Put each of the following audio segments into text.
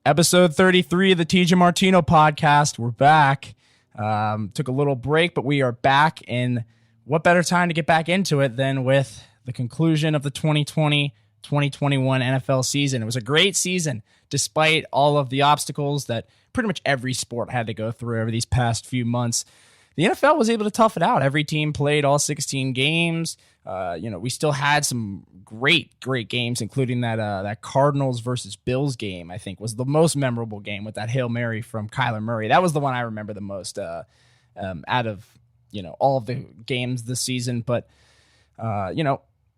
Episode 33 of the TJ Martino podcast. We're back. Took a little break, but we are back. And what better time to get back into it than with the conclusion of the 2020-2021 NFL season. It was a great season, despite all of the obstacles that pretty much every sport had to go through over these past few months. The NFL was able to tough it out. Every team played all 16 games. We still had some great games, including that Cardinals versus Bills game, I think, was the most memorable game with that Hail Mary from Kyler Murray. That was the one I remember the most out of, all of the games this season. But,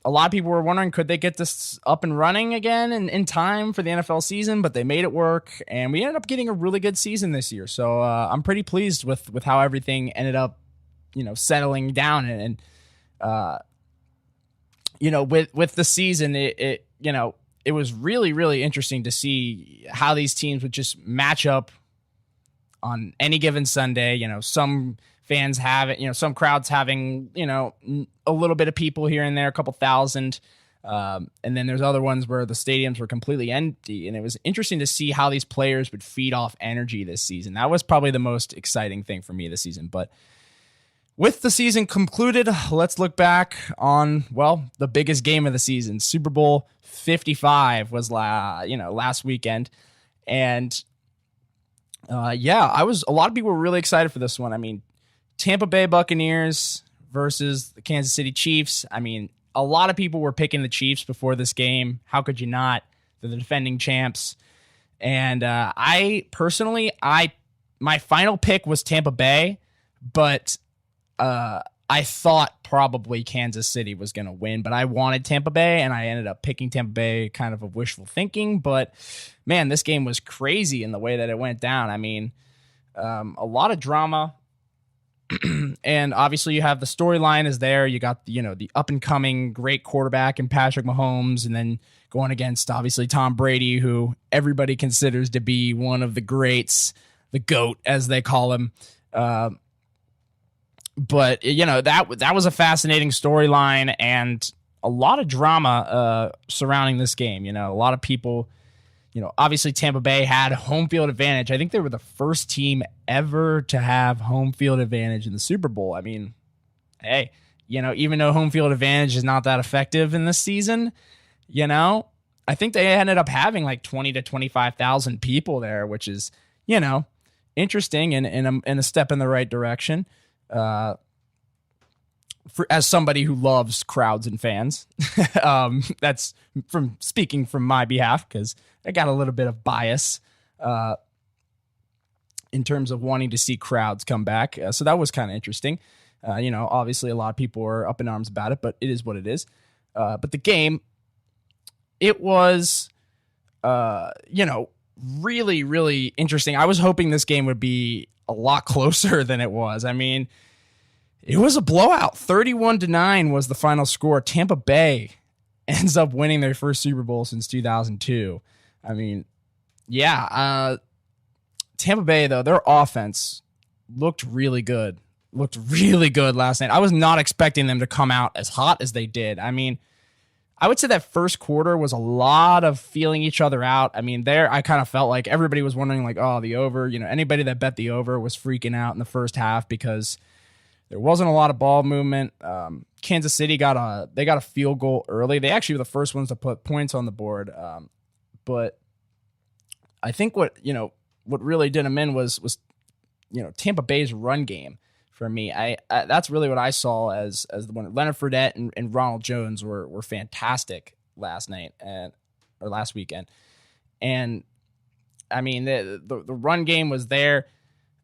a lot of people were wondering, could they get this up and running again in time for the NFL season? But they made it work, and we ended up getting a really good season this year. So I'm pretty pleased with how everything ended up, settling down. And with the season, it was really, really interesting to see how these teams would just match up on any given Sunday. Some fans have it, some crowds having, a little bit of people here and there, a couple thousand. And then there's other ones where the stadiums were completely empty. And it was interesting to see how these players would feed off energy this season. That was probably the most exciting thing for me this season. But with the season concluded, let's look back on, the biggest game of the season. Super Bowl 55 was last weekend. And a lot of people were really excited for this one. I mean, Tampa Bay Buccaneers versus the Kansas City Chiefs. I mean, a lot of people were picking the Chiefs before this game. How could you not? They're the defending champs. And I personally, my final pick was Tampa Bay, but I thought probably Kansas City was going to win, but I wanted Tampa Bay, and I ended up picking Tampa Bay, kind of wishful thinking. But, man, this game was crazy in the way that it went down. I mean, a lot of drama. And obviously you have the storyline is there. You got the up and coming great quarterback in Patrick Mahomes, and then going against obviously Tom Brady, who everybody considers to be one of the greats, the GOAT as they call him. But that was a fascinating storyline and a lot of drama surrounding this game. A lot of people. Obviously Tampa Bay had home field advantage. I think they were the first team ever to have home field advantage in the Super Bowl. I mean, hey, even though home field advantage is not that effective in this season, I think they ended up having like 20 to 25,000 people there, which is, interesting and a step in the right direction. As somebody who loves crowds and fans, that's speaking from my behalf, because I got a little bit of bias in terms of wanting to see crowds come back. So that was kind of interesting. Obviously a lot of people were up in arms about it, but it is what it is. But the game, it was, really, really interesting. I was hoping this game would be a lot closer than it was. I mean, it was a blowout. 31-9 was the final score. Tampa Bay ends up winning their first Super Bowl since 2002. I mean, Tampa Bay, though, their offense looked really good last night. I was not expecting them to come out as hot as they did. I mean, I would say that first quarter was a lot of feeling each other out. I mean, I kind of felt like everybody was wondering, like, the over, anybody that bet the over was freaking out in the first half because there wasn't a lot of ball movement. Kansas City got a field goal early. They actually were the first ones to put points on the board. But I think what really did them in was Tampa Bay's run game for me. That's really what I saw as the one. Leonard Fournette and Ronald Jones were fantastic last weekend. And I mean, the run game was there.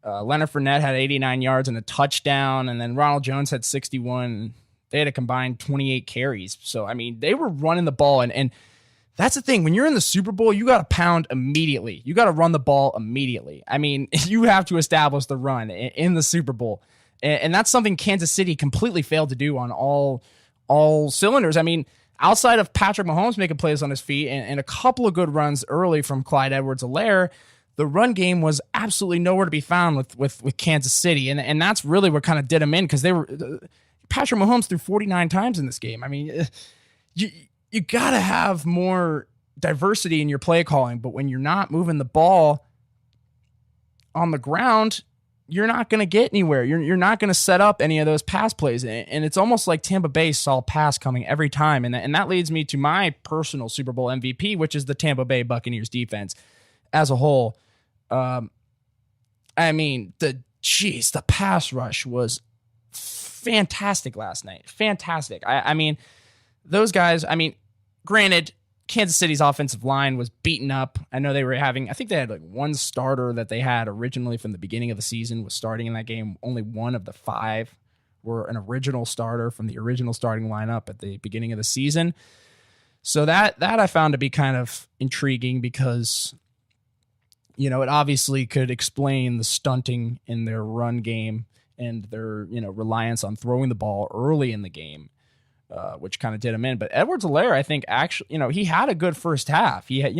Leonard Fournette had 89 yards and a touchdown, and then Ronald Jones had 61. They had a combined 28 carries. So, I mean, they were running the ball, and that's the thing. When you're in the Super Bowl, you got to pound immediately. You got to run the ball immediately. I mean, you have to establish the run in the Super Bowl, and that's something Kansas City completely failed to do on all cylinders. I mean, outside of Patrick Mahomes making plays on his feet and a couple of good runs early from Clyde Edwards-Helaire, the run game was absolutely nowhere to be found with Kansas City. And that's really what kind of did them in, because Patrick Mahomes threw 49 times in this game. I mean, you got to have more diversity in your play calling, but when you're not moving the ball on the ground, you're not going to get anywhere. You're not going to set up any of those pass plays. And it's almost like Tampa Bay saw pass coming every time. And that leads me to my personal Super Bowl MVP, which is the Tampa Bay Buccaneers defense as a whole. I mean, the pass rush was fantastic last night. Fantastic. I mean, those guys, granted, Kansas City's offensive line was beaten up. I know I think they had like one starter that they had originally from the beginning of the season was starting in that game. Only one of the 5 were an original starter from the original starting lineup at the beginning of the season. So that I found to be kind of intriguing because, it obviously could explain the stunting in their run game and their, reliance on throwing the ball early in the game. Which kind of did him in. But Edwards-Helaire, I think, actually, he had a good first half. He had,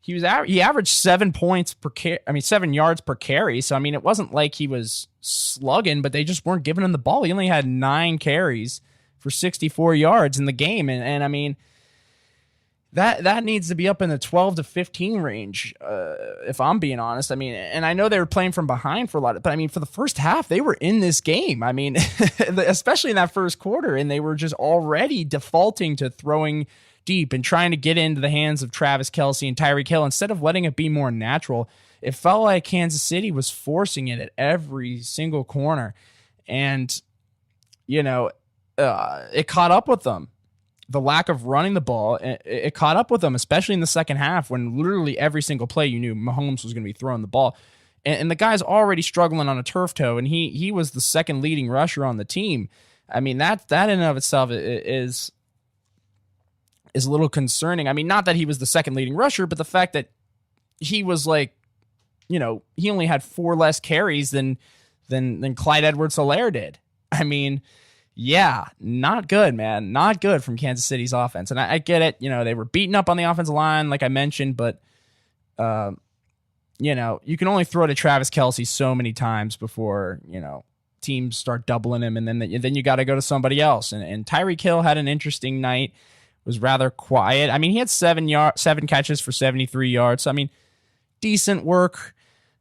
he averaged 7 points per 7 yards per carry. So, it wasn't like he was slugging, but they just weren't giving him the ball. He only had 9 carries for 64 yards in the game. And that needs to be up in the 12 to 15 range, if I'm being honest. And I know they were playing from behind for a lot, but for the first half, they were in this game. Especially in that first quarter, and they were just already defaulting to throwing deep and trying to get into the hands of Travis Kelce and Tyreek Hill instead of letting it be more natural. It felt like Kansas City was forcing it at every single corner, and it caught up with them. The lack of running the ball, it caught up with them, especially in the second half when literally every single play you knew Mahomes was going to be throwing the ball. And the guy's already struggling on a turf toe, and he was the second leading rusher on the team. That in and of itself is a little concerning. Not that he was the second leading rusher, but the fact that he was like, he only had 4 less carries than Clyde Edwards-Helaire did. Yeah, not good, man. Not good from Kansas City's offense. And I get it. They were beaten up on the offensive line, like I mentioned, but, you can only throw to Travis Kelce so many times before, teams start doubling him, and then you got to go to somebody else. And Tyreek Hill had an interesting night, was rather quiet. He had 7 catches for 73 yards. So, decent work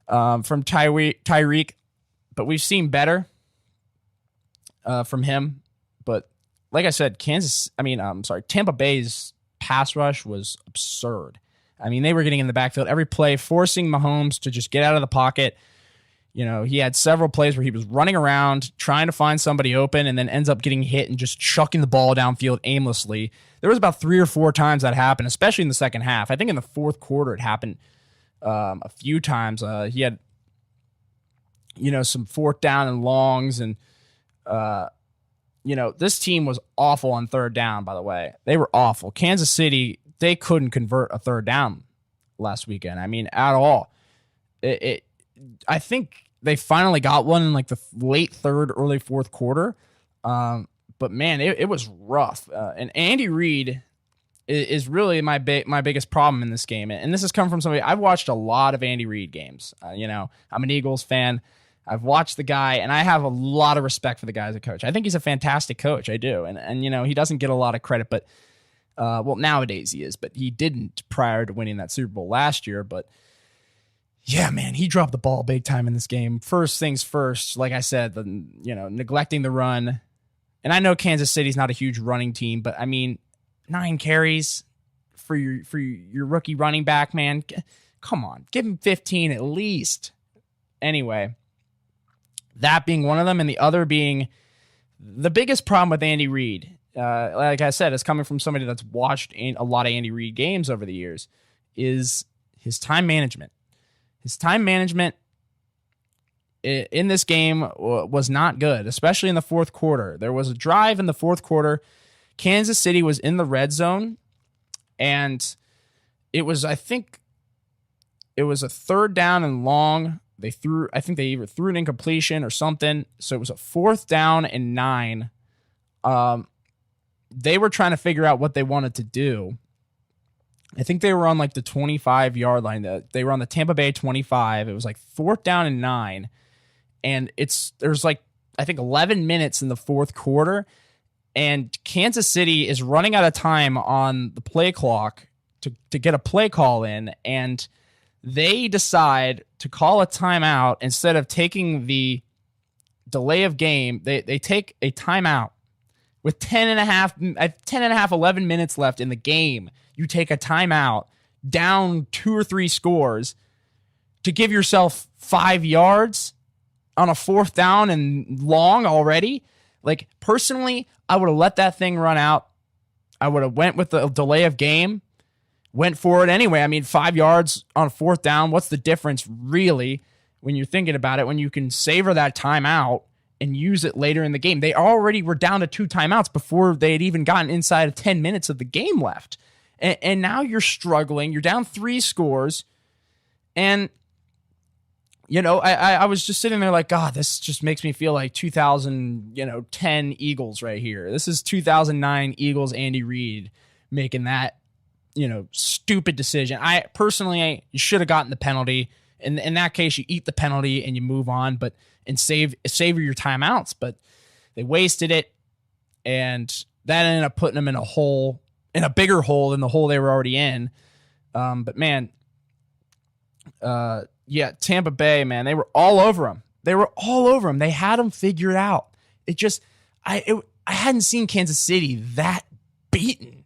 from Tyreek, but we've seen better from him. But like I said, Tampa Bay's pass rush was absurd. They were getting in the backfield every play, forcing Mahomes to just get out of the pocket. He had several plays where he was running around trying to find somebody open and then ends up getting hit and just chucking the ball downfield aimlessly. There was about 3 or 4 times that happened, especially in the second half. I think in the fourth quarter it happened a few times. He had, some 4th down and longs, and this team was awful on 3rd down, by the way. They were awful. Kansas City, they couldn't convert a 3rd down last weekend. At all. I think they finally got one in like the late 3rd, early 4th quarter. But man, it was rough. And Andy Reid is really my biggest problem in this game. And this has come from somebody, I've watched a lot of Andy Reid games. I'm an Eagles fan. I've watched the guy, and I have a lot of respect for the guy as a coach. I think he's a fantastic coach. I do. And he doesn't get a lot of credit, but nowadays he is, but he didn't prior to winning that Super Bowl last year. But yeah, man, he dropped the ball big time in this game. First things first, like I said, neglecting the run. And I know Kansas City's not a huge running team, but 9 carries for your rookie running back, man. Come on, give him 15 at least. Anyway, that being one of them, and the other being the biggest problem with Andy Reid, like I said, is coming from somebody that's watched a lot of Andy Reid games over the years, is his time management. His time management in this game was not good, especially in the fourth quarter. There was a drive in the fourth quarter. Kansas City was in the red zone, and it was, I think, it was a 3rd down and long. I think they either threw an incompletion or something. So it was a 4th down and 9. They were trying to figure out what they wanted to do. I think they were on like the 25-yard line. They were on the Tampa Bay 25. It was like 4th down and 9. And there's like, I think 11 minutes in the fourth quarter. And Kansas City is running out of time on the play clock. to get a play call in, and they decide to call a timeout instead of taking the delay of game. They take a timeout with 11 minutes left in the game. You take a timeout down 2 or 3 scores to give yourself 5 yards on a 4th down and long already. Like, personally, I would have let that thing run out. I would have went with the delay of game, went for it anyway. I mean, 5 yards on a 4th down, what's the difference really when you're thinking about it, when you can savor that timeout and use it later in the game? They already were down to 2 timeouts before they had even gotten inside of 10 minutes of the game left. And now you're struggling. You're down 3 scores. And, I was just sitting there like, God, this just makes me feel like 2010 Eagles right here. This is 2009 Eagles Andy Reid making that, stupid decision. You should have gotten the penalty. In that case, you eat the penalty and you move on, and savor your timeouts. But they wasted it, and that ended up putting them in a bigger hole than the hole they were already in. But man, Tampa Bay, man, they were all over them. They had them figured out. I hadn't seen Kansas City that beaten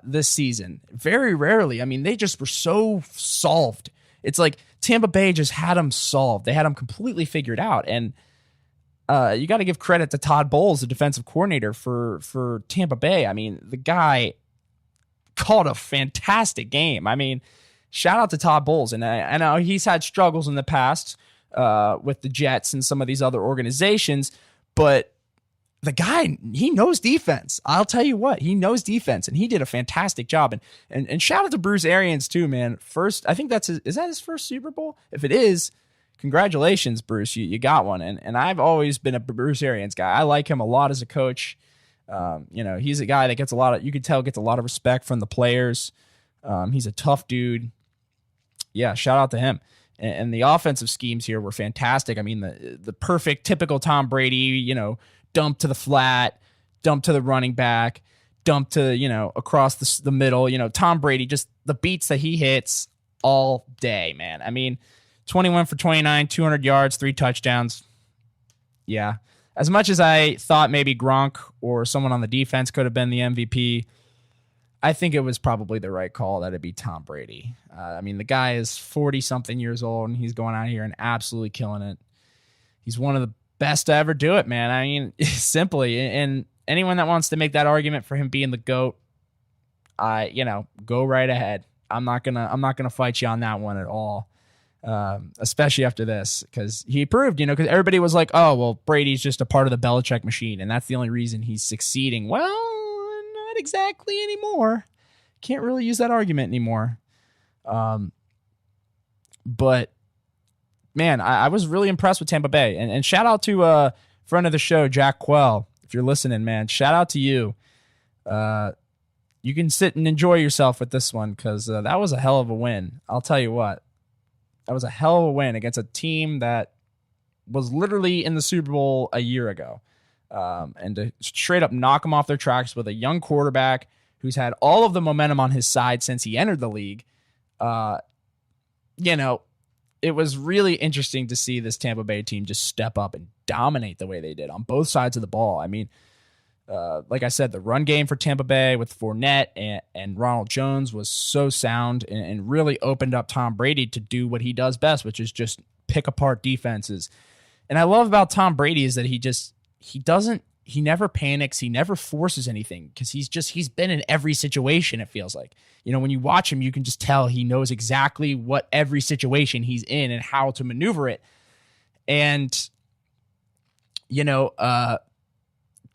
this season. Very rarely. I mean, they just were so solved. It's like Tampa Bay just had them solved. They had them completely figured out. And you got to give credit to Todd Bowles, the defensive coordinator for Tampa Bay. I mean, the guy called a fantastic game. I mean, shout out to Todd Bowles. And I know he's had struggles in the past with the Jets and some of these other organizations, but the guy, he knows defense. I'll tell you what, he knows defense, and he did a fantastic job. And shout out to Bruce Arians too, man. First, I think is that his first Super Bowl? If it is, congratulations, Bruce. You got one. And I've always been a Bruce Arians guy. I like him a lot as a coach. He's a guy that gets a lot of respect from the players. He's a tough dude. Yeah, shout out to him. And the offensive schemes here were fantastic. I mean, the perfect, typical Tom Brady, dump to the flat, dump to the running back, dump to, across the middle. Tom Brady, just the beats that he hits all day, man. I mean, 21 for 29, 200 yards, 3 touchdowns. Yeah. As much as I thought maybe Gronk or someone on the defense could have been the MVP, I think it was probably the right call that it'd be Tom Brady. I mean, the guy is 40-something years old, and he's going out here and absolutely killing it. He's one of the best to ever do it, man. I mean, simply. And anyone that wants to make that argument for him being the GOAT, go right ahead. I'm not gonna fight you on that one at all. Especially after this, because he proved, because everybody was like, oh, well, Brady's just a part of the Belichick machine, and that's the only reason he's succeeding. Well, not exactly anymore. Can't really use that argument anymore. But man, I was really impressed with Tampa Bay, and shout out to friend of the show, Jack Quell. If you're listening, man, shout out to you. You can sit and enjoy yourself with this one, because that was a hell of a win. I'll tell you what. That was a hell of a win against a team that was literally in the Super Bowl a year ago. And to straight up knock them off their tracks with a young quarterback who's had all of the momentum on his side since he entered the league. It was really interesting to see this Tampa Bay team just step up and dominate the way they did on both sides of the ball. I mean, like I said, the run game for Tampa Bay with Fournette and Ronald Jones was so sound and really opened up Tom Brady to do what he does best, which is just pick apart defenses. And I love about Tom Brady is that he never panics. He never forces anything, because he's been in every situation, it feels like. When you watch him, you can just tell he knows exactly what every situation he's in and how to maneuver it. And,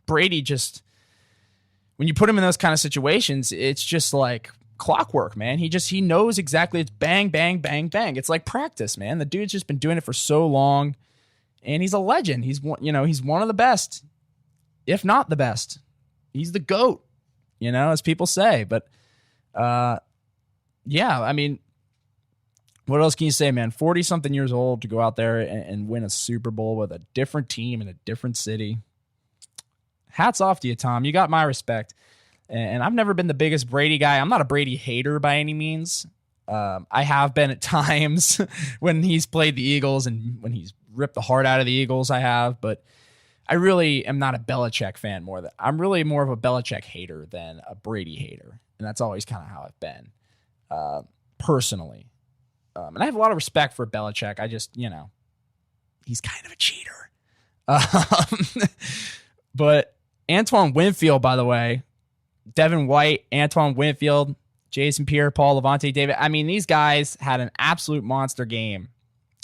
Brady just, when you put him in those kind of situations, it's just like clockwork, man. He knows exactly. It's bang, bang, bang, bang. It's like practice, man. The dude's just been doing it for so long, and he's a legend. He's one of the best, if not the best. He's the GOAT, as people say. But yeah, I mean, what else can you say, man? 40-something years old to go out there and win a Super Bowl with a different team in a different city. Hats off to you, Tom. You got my respect. And I've never been the biggest Brady guy. I'm not a Brady hater by any means. I have been at times when he's played the Eagles and when he's ripped the heart out of the Eagles, I have. But I really am not a Belichick fan I'm really more of a Belichick hater than a Brady hater. And that's always kind of how I've been, personally. And I have a lot of respect for Belichick. I just, he's kind of a cheater. But Antoine Winfield, by the way, Devin White, Antoine Winfield, Jason Pierre-Paul, Levante David. I mean, these guys had an absolute monster game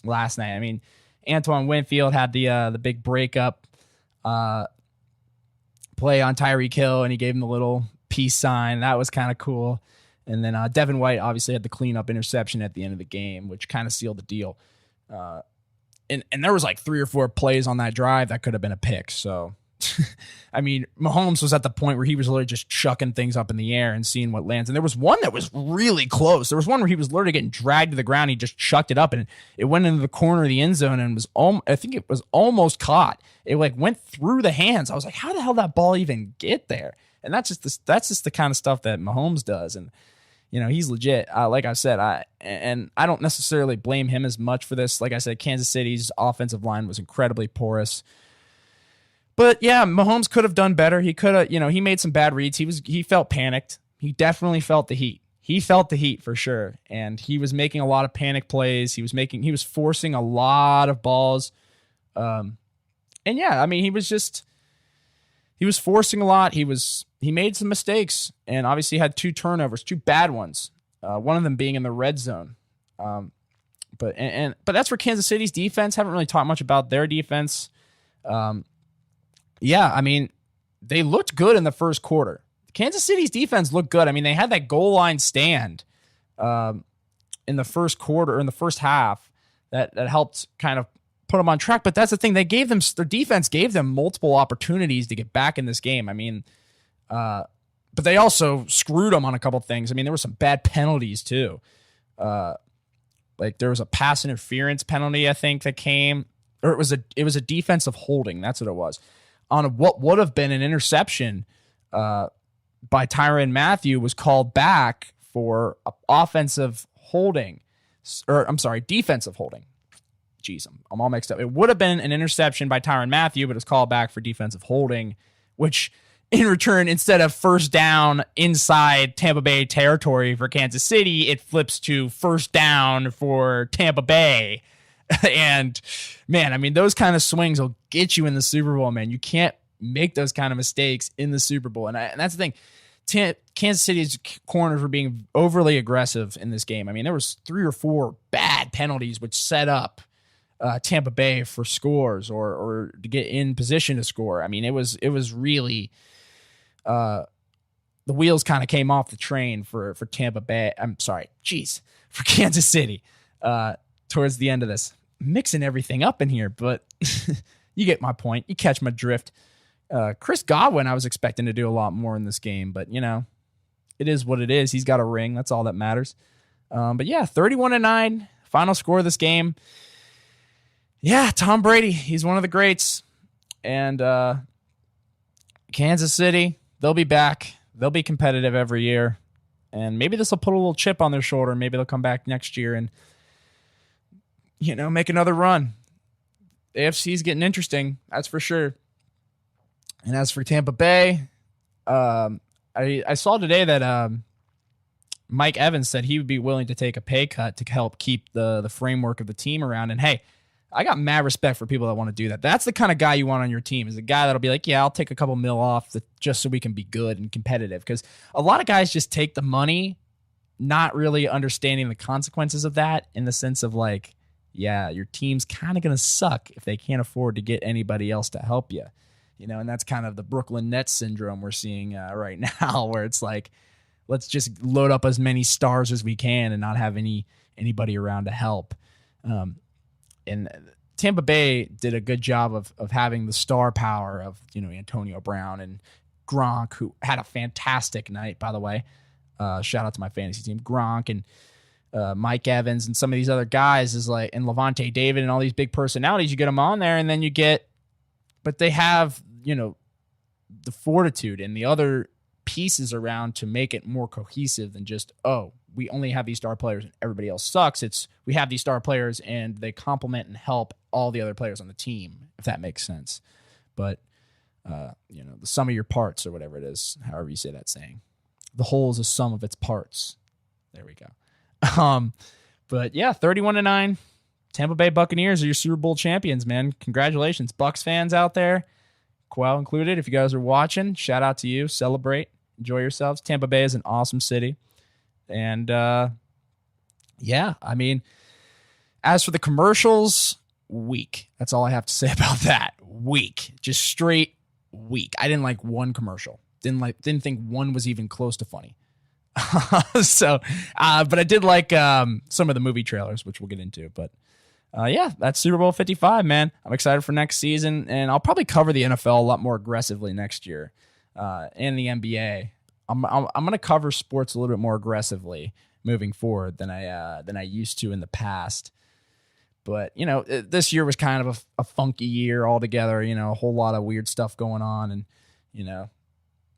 last night. I mean, Antoine Winfield had the big breakup play on Tyreek Hill, and he gave him the little peace sign. That was kind of cool. And then Devin White obviously had the cleanup interception at the end of the game, which kind of sealed the deal. And there was like 3 or 4 plays on that drive that could have been a pick. So, I mean, Mahomes was at the point where he was literally just chucking things up in the air and seeing what lands. And there was one that was really close. There was one where he was literally getting dragged to the ground. He just chucked it up and it went into the corner of the end zone and I think it was almost caught. It like went through the hands. I was like, how the hell did that ball even get there? And that's just the kind of stuff that Mahomes does. And, he's legit. Like I said, I don't necessarily blame him as much for this. Like I said, Kansas City's offensive line was incredibly porous. But yeah, Mahomes could have done better. He could have, he made some bad reads. He felt panicked. He definitely felt the heat. He felt the heat for sure. And he was making a lot of panic plays. He was forcing a lot of balls. And yeah, I mean, he was forcing a lot. He made some mistakes and obviously had 2 turnovers, 2 bad ones. One of them being in the red zone. But that's for Kansas City's defense. Haven't really talked much about their defense. Yeah, I mean, they looked good in the first quarter. Kansas City's defense looked good. I mean, they had that goal line stand in the first quarter, or in the first half, that helped kind of put them on track. But that's the thing. Their defense gave them multiple opportunities to get back in this game. I mean, but they also screwed them on a couple things. I mean, there were some bad penalties too. Like there was a pass interference penalty, I think, that came, or it was a defensive holding. That's what it was. On what would have been an interception by Tyrann Mathieu was called back for offensive holding, or I'm sorry, defensive holding. Jeez, I'm all mixed up. It would have been an interception by Tyrann Mathieu, but it's called back for defensive holding, which in return, instead of first down inside Tampa Bay territory for Kansas City, it flips to first down for Tampa Bay. And man, I mean, those kind of swings will get you in the Super Bowl, man. You can't make those kind of mistakes in the Super Bowl. And that's the thing. Kansas City's corners were being overly aggressive in this game. I mean, there was 3 or 4 bad penalties which set up Tampa Bay for scores or to get in position to score. I mean, it was really the wheels kind of came off the train for Tampa Bay. For Kansas City towards the end of this. Mixing everything up in here, but you get my point. You catch my drift. Chris Godwin, I was expecting to do a lot more in this game, but it is what it is. He's got a ring. That's all that matters. But yeah, 31-9, final score of this game. Yeah, Tom Brady, he's one of the greats. And Kansas City, they'll be back. They'll be competitive every year. And maybe this will put a little chip on their shoulder. Maybe they'll come back next year and make another run. AFC's getting interesting, that's for sure. And as for Tampa Bay, I saw today that Mike Evans said he would be willing to take a pay cut to help keep the framework of the team around. And hey, I got mad respect for people that want to do that. That's the kind of guy you want on your team, is a guy that'll be like, yeah, I'll take a couple mil off just so we can be good and competitive. Because a lot of guys just take the money, not really understanding the consequences of that, in the sense of like, yeah, your team's kind of going to suck if they can't afford to get anybody else to help you. And that's kind of the Brooklyn Nets syndrome we're seeing right now, where it's like, let's just load up as many stars as we can and not have anybody around to help. And Tampa Bay did a good job of having the star power of, Antonio Brown and Gronk, who had a fantastic night, by the way. Shout out to my fantasy team, Gronk and Mike Evans and some of these other guys, and Levante David and all these big personalities. You get them on there, and then but they have, the fortitude and the other pieces around to make it more cohesive than just, oh, we only have these star players and everybody else sucks. It's we have these star players and they complement and help all the other players on the team, if that makes sense. But, the sum of your parts or whatever it is, however you say that saying. The whole is a sum of its parts. There we go. But yeah, 31-9. Tampa Bay Buccaneers are your Super Bowl champions, man. Congratulations. Bucs fans out there, Quell included. If you guys are watching, shout out to you. Celebrate. Enjoy yourselves. Tampa Bay is an awesome city. And, yeah, I mean, as for the commercials, weak. That's all I have to say about that. Weak. Just straight weak. I didn't like one commercial. Didn't think one was even close to funny. But I did like some of the movie trailers, which we'll get into. But yeah, that's Super Bowl 55, man. I'm excited for next season, and I'll probably cover the NFL a lot more aggressively next year, and the NBA. I'm going to cover sports a little bit more aggressively moving forward than I used to in the past. But this year was kind of a funky year altogether. A whole lot of weird stuff going on, and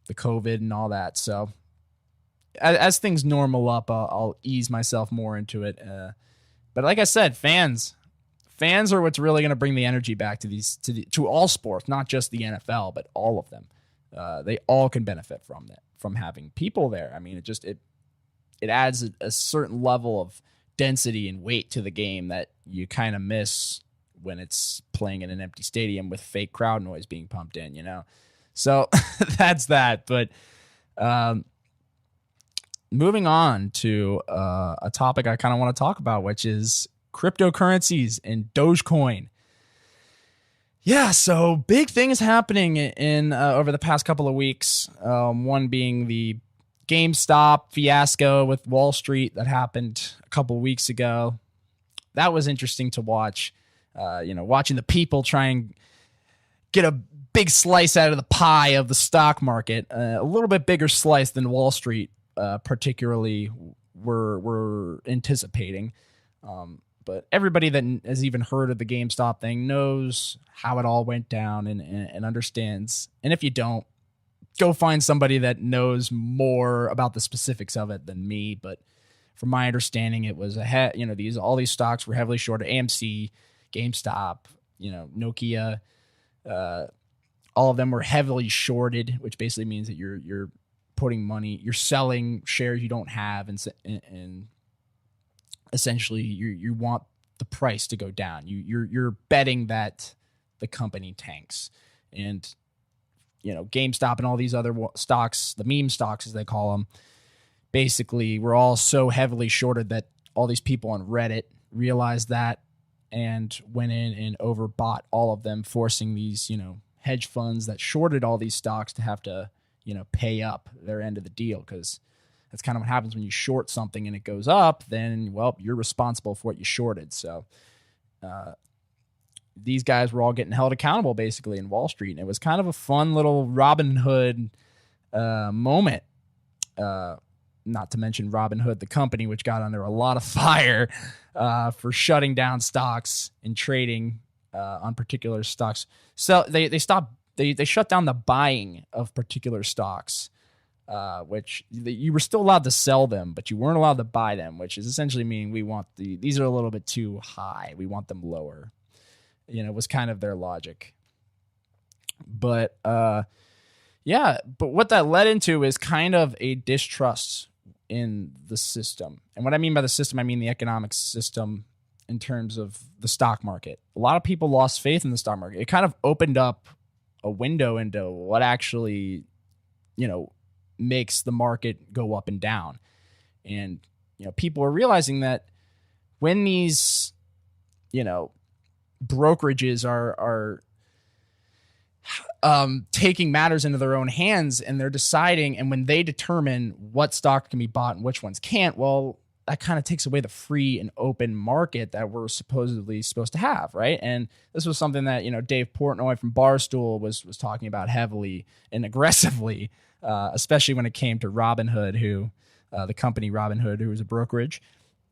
the COVID and all that. So as things normal up, I'll ease myself more into it. But like I said, fans are what's really going to bring the energy back to all sports, not just the NFL, but all of them. They all can benefit from having people there. I mean, it adds a certain level of density and weight to the game that you kind of miss when it's playing in an empty stadium with fake crowd noise being pumped in, So that's that. But moving on to a topic I kind of want to talk about, which is cryptocurrencies and Dogecoin. Yeah, so big things happening in over the past couple of weeks. One being the GameStop fiasco with Wall Street that happened a couple of weeks ago. That was interesting to watch. Watching the people try and get a big slice out of the pie of the stock market, a little bit bigger slice than Wall Street particularly were anticipating. But everybody that has even heard of the GameStop thing knows how it all went down and understands. And if you don't, go find somebody that knows more about the specifics of it than me. But from my understanding, it was all these stocks were heavily shorted. AMC, GameStop, Nokia, all of them were heavily shorted, which basically means that you're putting money, you're selling shares you don't have, and essentially you want the price to go down. You're betting that the company tanks. And GameStop and all these other stocks, the meme stocks as they call them, basically were all so heavily shorted that all these people on Reddit realized that and went in and overbought all of them, forcing these hedge funds that shorted all these stocks to have to pay up their end of the deal, because that's kind of what happens when you short something and it goes up. Then, well, you're responsible for what you shorted. So these guys were all getting held accountable basically in Wall Street. And it was kind of a fun little Robin Hood moment. Not to mention Robin Hood, the company, which got under a lot of fire for shutting down stocks and trading on particular stocks. So they shut down the buying of particular stocks, which you were still allowed to sell them, but you weren't allowed to buy them, which is essentially meaning these are a little bit too high. We want them lower. Was kind of their logic. But yeah, but what that led into is kind of a distrust in the system. And what I mean by the system, I mean the economic system in terms of the stock market. A lot of people lost faith in the stock market. It kind of opened up a window into what actually, makes the market go up and down. And, people are realizing that when these, brokerages are taking matters into their own hands, and they're deciding, and when they determine what stock can be bought and which ones can't, well, that kind of takes away the free and open market that we're supposedly supposed to have, right? And this was something that Dave Portnoy from Barstool was talking about heavily and aggressively, especially when it came to Robinhood, who the company Robinhood, who is a brokerage.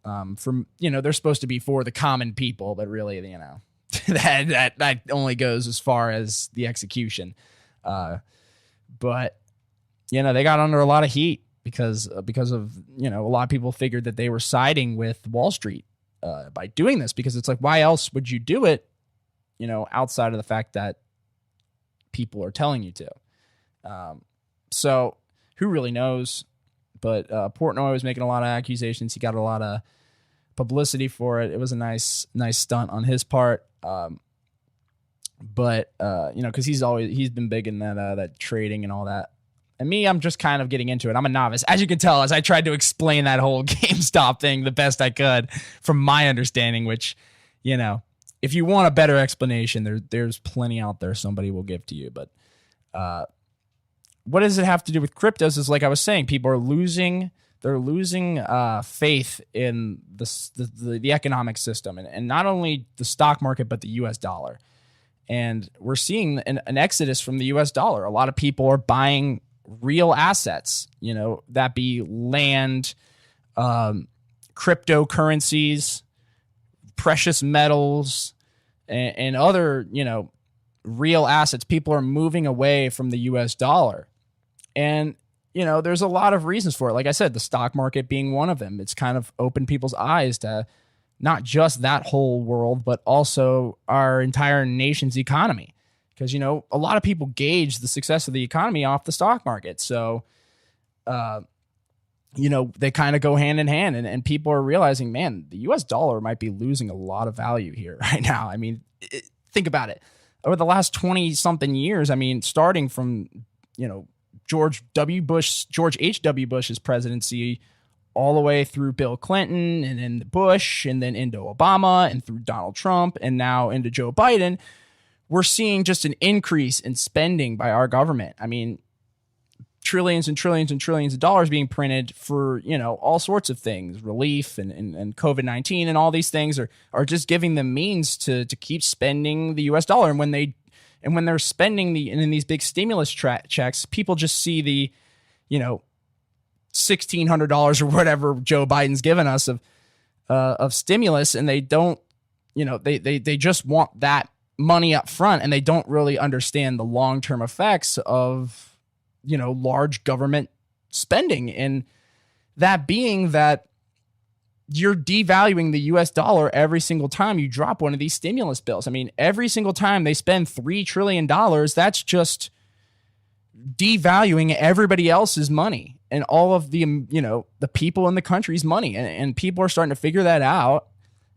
They're supposed to be for the common people, but really, that only goes as far as the execution. But they got under a lot of heat because of, a lot of people figured that they were siding with Wall Street by doing this, because it's like, why else would you do it, outside of the fact that people are telling you to. So who really knows? But Portnoy was making a lot of accusations. He got a lot of publicity for it. It was a nice stunt on his part. But because he's been big in that trading and all that. And me, I'm just kind of getting into it. I'm a novice, as you can tell, as I tried to explain that whole GameStop thing the best I could from my understanding, which, if you want a better explanation, there's plenty out there somebody will give to you. But what does it have to do with cryptos? Is like I was saying, people are losing faith in the economic system, and not only the stock market, but the U.S. dollar. And we're seeing an exodus from the U.S. dollar. A lot of people are buying real assets, that be land, cryptocurrencies, precious metals, and other, real assets. People are moving away from the U.S. dollar. And, there's a lot of reasons for it. Like I said, the stock market being one of them. It's kind of opened people's eyes to not just that whole world, but also our entire nation's economy. Because, a lot of people gauge the success of the economy off the stock market. So, they kind of go hand in hand, and people are realizing, man, the U.S. dollar might be losing a lot of value here right now. I mean, think about it. Over the last 20-something years, I mean, starting from, George H.W. Bush's presidency all the way through Bill Clinton and then Bush and then into Obama and through Donald Trump and now into Joe Biden, we're seeing just an increase in spending by our government. I mean, trillions and trillions and trillions of dollars being printed for, all sorts of things, relief and COVID-19 and all these things are just giving them means to keep spending the US dollar. And when they're spending in these big stimulus checks, people just see the, $1,600 or whatever Joe Biden's given us of stimulus, and they don't, they just want that money up front, and they don't really understand the long-term effects of, large government spending. And that being that you're devaluing the US dollar every single time you drop one of these stimulus bills. I mean, every single time they spend $3 trillion, that's just devaluing everybody else's money and all of the, the people in the country's money. And people are starting to figure that out.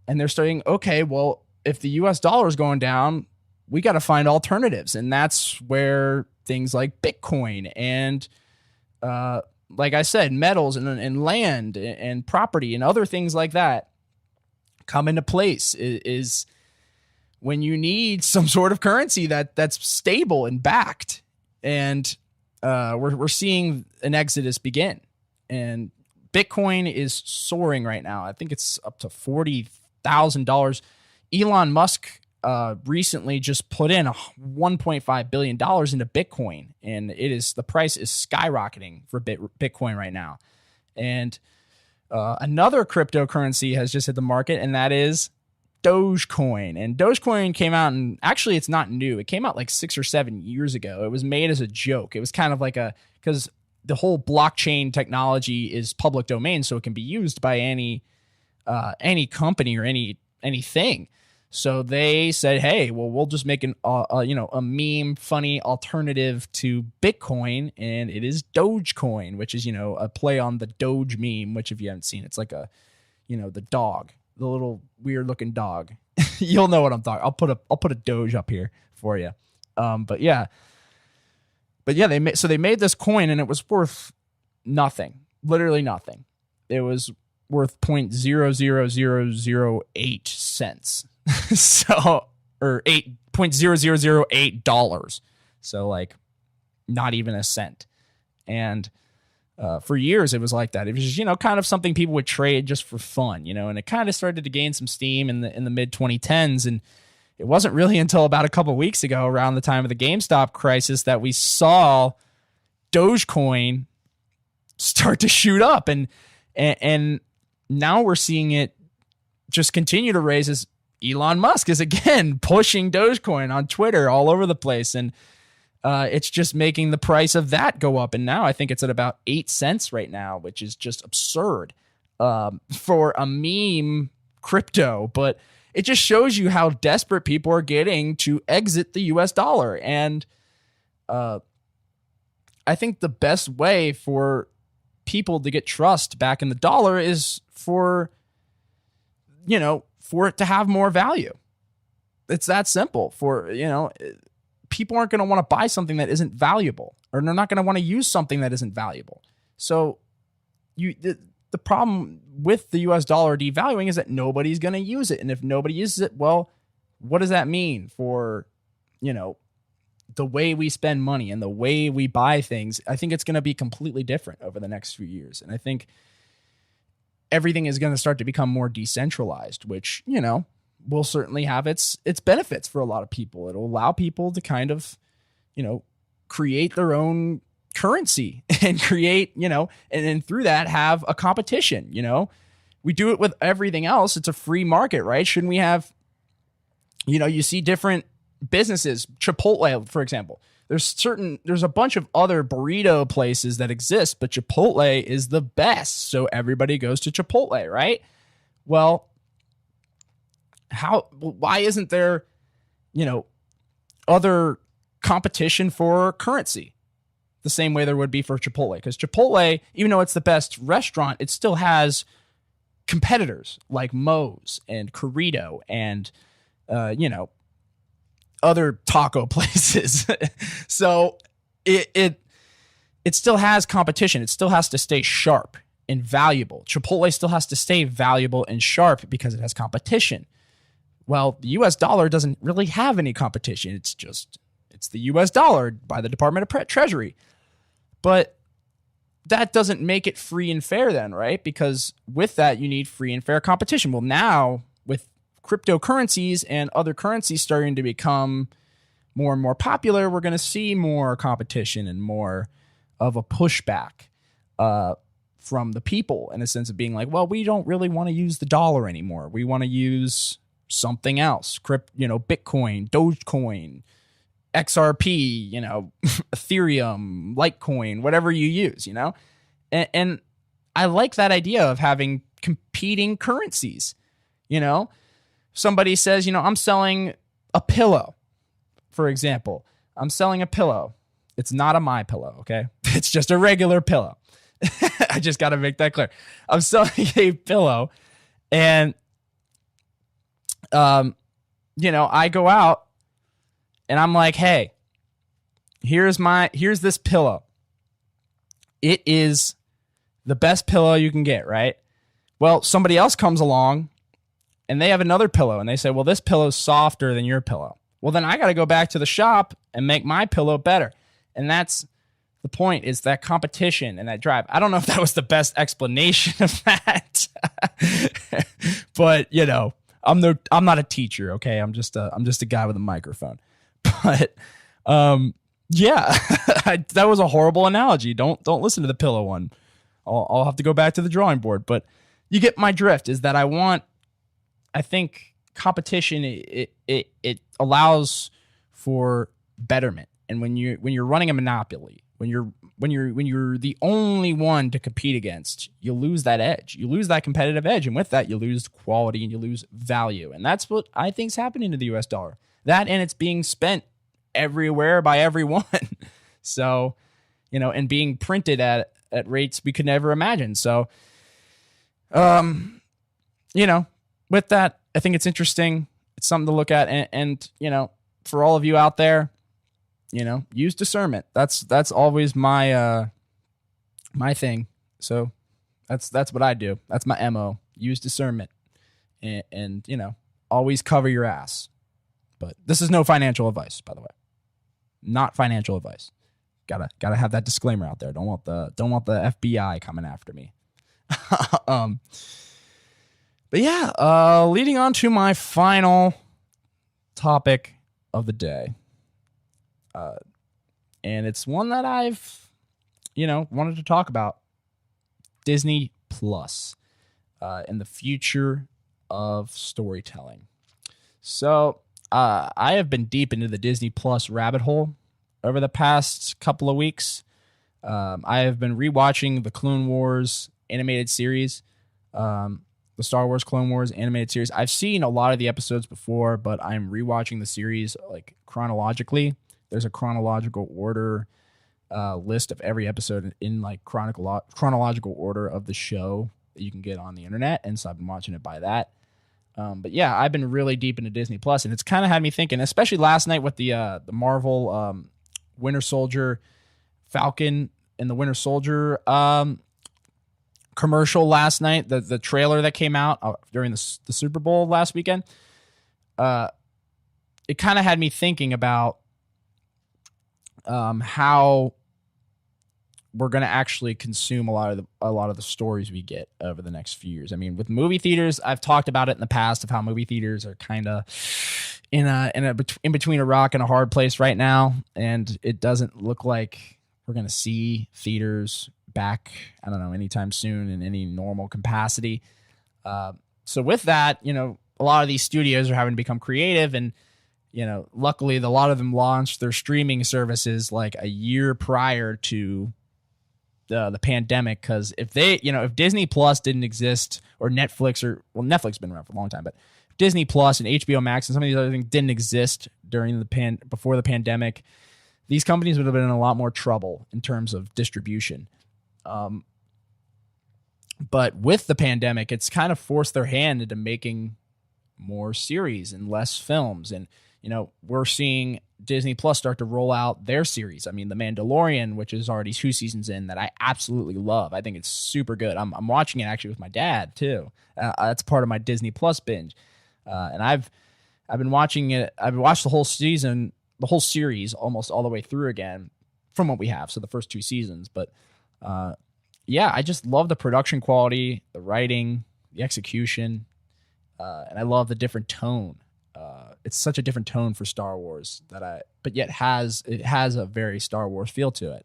And they're starting, okay, well, if the US dollar is going down, we got to find alternatives. And that's where things like Bitcoin and, like I said, metals and land and property and other things like that come into place. Is when you need some sort of currency that's stable and backed. And we're seeing an exodus begin. And Bitcoin is soaring right now. I think it's up to $40,000. Elon Musk recently just put in $1.5 billion into Bitcoin, and the price is skyrocketing for Bitcoin right now. And another cryptocurrency has just hit the market, and that is Dogecoin. And Dogecoin came out, and actually it's not new. It came out like 6 or 7 years ago. It was made as a joke. It was kind of like because the whole blockchain technology is public domain, so it can be used by any company or anything. So they said, hey, well, we'll just make a meme, funny alternative to Bitcoin, and it is Dogecoin, which is, a play on the Doge meme, which if you haven't seen, it's like the dog, the little weird looking dog. You'll know what I'm talking. I'll put a Doge up here for you. But yeah, they made this coin, and it was worth nothing, literally nothing. It was worth 0.00008 cents. So, or $8.0008. So like not even a cent. And for years it was like that. It was just, kind of something people would trade just for fun, and it kind of started to gain some steam in the mid 2010s. And it wasn't really until about a couple of weeks ago, around the time of the GameStop crisis, that we saw Dogecoin start to shoot up. And now we're seeing it just continue to raise as Elon Musk is again pushing Dogecoin on Twitter all over the place. And It's just making the price of that go up. And now I think it's at about 8 cents right now, which is just absurd for a meme crypto. But it just shows you how desperate people are getting to exit the US dollar. And I think the best way for people to get trust back in the dollar is for it to have more value. It's that simple. People aren't going to want to buy something that isn't valuable, or they're not going to want to use something that isn't valuable. So the problem with the US dollar devaluing is that nobody's going to use it. And if nobody uses it, well, what does that mean for, the way we spend money and the way we buy things? I think it's going to be completely different over the next few years. And I think everything is going to start to become more decentralized, which, will certainly have its benefits for a lot of people. It'll allow people to kind of, create their own currency and create, and through that have a competition. We do it with everything else. It's a free market, right? Shouldn't we have, you see different businesses, Chipotle, for example. There's a bunch of other burrito places that exist, but Chipotle is the best. So everybody goes to Chipotle, right? Well, why isn't there, other competition for currency the same way there would be for Chipotle? Because Chipotle, even though it's the best restaurant, it still has competitors like Moe's and Corrito and, other taco places. So it still has competition. It still has to stay sharp and valuable. Chipotle still has to stay valuable and sharp because it has competition. Well, the US dollar doesn't really have any competition. It's the US dollar by the Department of Treasury. But that doesn't make it free and fair then, right? Because with that, you need free and fair competition. Well, now with cryptocurrencies and other currencies starting to become more and more popular, we're going to see more competition and more of a pushback from the people, in a sense of being like, well, we don't really want to use the dollar anymore. We want to use something else, Bitcoin, Dogecoin, XRP, Ethereum, Litecoin, whatever you use, and I like that idea of having competing currencies. Somebody says, I'm selling a pillow, for example. I'm selling a pillow. It's not a My Pillow, okay? It's just a regular pillow. I just got to make that clear. I'm selling a pillow, and I go out and I'm like, hey, here's this pillow. It is the best pillow you can get, right? Well, somebody else comes along and they have another pillow and they say, well, this pillow's softer than your pillow. Well, then I got to go back to the shop and make my pillow better. And that's the point, is that competition and that drive. I don't know if that was the best explanation of that, but I'm not a teacher. Okay. I'm just a guy with a microphone, but, yeah, that was a horrible analogy. Don't listen to the pillow one. I'll have to go back to the drawing board, but you get my drift, is that I think competition, it allows for betterment. And when you're running a monopoly, when you're the only one to compete against, you lose that edge. You lose that competitive edge, and with that, you lose quality and you lose value. And that's what I think is happening to the US dollar. That, and it's being spent everywhere by everyone. So, and being printed at rates we could never imagine. So, with that, I think it's interesting. It's something to look at, and for all of you out there, use discernment. That's always my my thing. So that's what I do. That's my MO. Use discernment, and always cover your ass. But this is no financial advice, by the way. Not financial advice. Gotta have that disclaimer out there. Don't want the FBI coming after me. But yeah, leading on to my final topic of the day. And it's one that I've, wanted to talk about. Disney Plus, and the future of storytelling. So, I have been deep into the Disney Plus rabbit hole. over the past couple of weeks. I have been rewatching the Clone Wars animated series, the Star Wars Clone Wars animated series. I've seen a lot of the episodes before, but I'm rewatching the series like chronologically. There's a chronological order list of every episode in like chronological order of the show that you can get on the internet, and so I've been watching it by that. But yeah, I've been really deep into Disney Plus, and it's kind of had me thinking, especially last night with the Marvel Winter Soldier, Falcon and the Winter Soldier commercial last night, the trailer that came out during the Super Bowl last weekend. It kind of had me thinking about how we're going to actually consume a lot of the stories we get over the next few years. I mean, with movie theaters, I've talked about it in the past of how movie theaters are kind of in between a rock and a hard place right now, and it doesn't look like we're going to see theaters back, I don't know, anytime soon in any normal capacity. So with that, a lot of these studios are having to become creative, and luckily a lot of them launched their streaming services like a year prior to the pandemic, because if Disney Plus didn't exist, or Netflix, Netflix has been around for a long time, but Disney Plus and HBO Max and some of these other things didn't exist before the pandemic, these companies would have been in a lot more trouble in terms of distribution. But with the pandemic, it's kind of forced their hand into making more series and less films. And, we're seeing Disney Plus start to roll out their series. I mean, The Mandalorian, which is already 2 seasons in, that I absolutely love. I think it's super good. I'm watching it actually with my dad too. That's part of my Disney Plus binge. And I've been watching it. I've watched the whole season, the whole series almost all the way through again from what we have. So the first 2 seasons, but, yeah, I just love the production quality, the writing, the execution, and I love the different tone. It's such a different tone for Star Wars but yet it has a very Star Wars feel to it,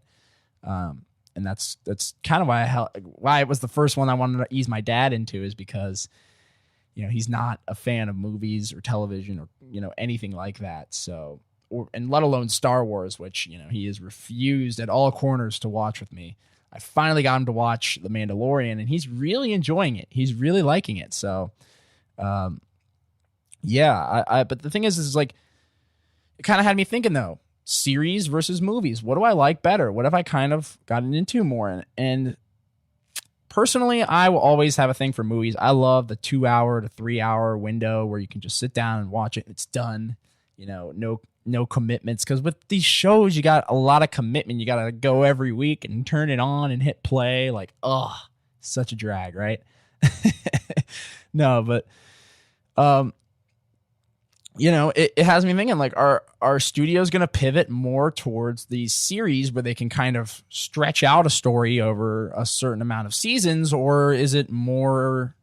and that's kind of why it was the first one I wanted to ease my dad into, is because he's not a fan of movies or television or anything like that. So and let alone Star Wars, which he has refused at all corners to watch with me. I finally got him to watch The Mandalorian, and he's really enjoying it. He's really liking it. So, yeah. But the thing is like, it kind of had me thinking though, series versus movies. What do I like better? What have I kind of gotten into more? And personally, I will always have a thing for movies. I love the 2 hour to 3 hour window where you can just sit down and watch it. And it's done. No commitments, because with these shows you got a lot of commitment. You got to go every week and turn it on and hit play. Like, such a drag, right? No, but it has me thinking, like, are studios going to pivot more towards these series where they can kind of stretch out a story over a certain amount of seasons, or is it more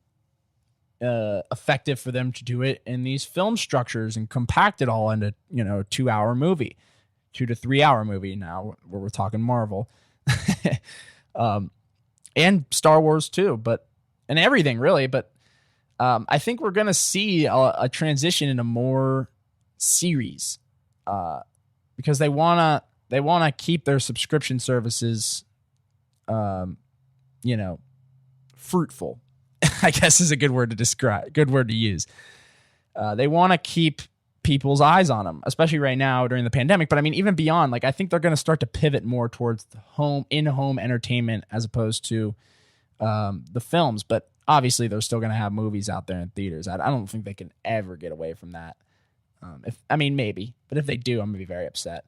effective for them to do it in these film structures and compact it all into 2 hour movie, 2 to 3 hour movie now, where we're talking Marvel, and Star Wars too, and everything really. But I think we're gonna see a transition into more series, because they wanna keep their subscription services fruitful, I guess is a good word to use. They want to keep people's eyes on them, especially right now during the pandemic. But I mean, even beyond, like, I think they're going to start to pivot more towards the in-home entertainment as opposed to the films. But obviously, they're still going to have movies out there in theaters. I don't think they can ever get away from that. Maybe, but if they do, I'm going to be very upset.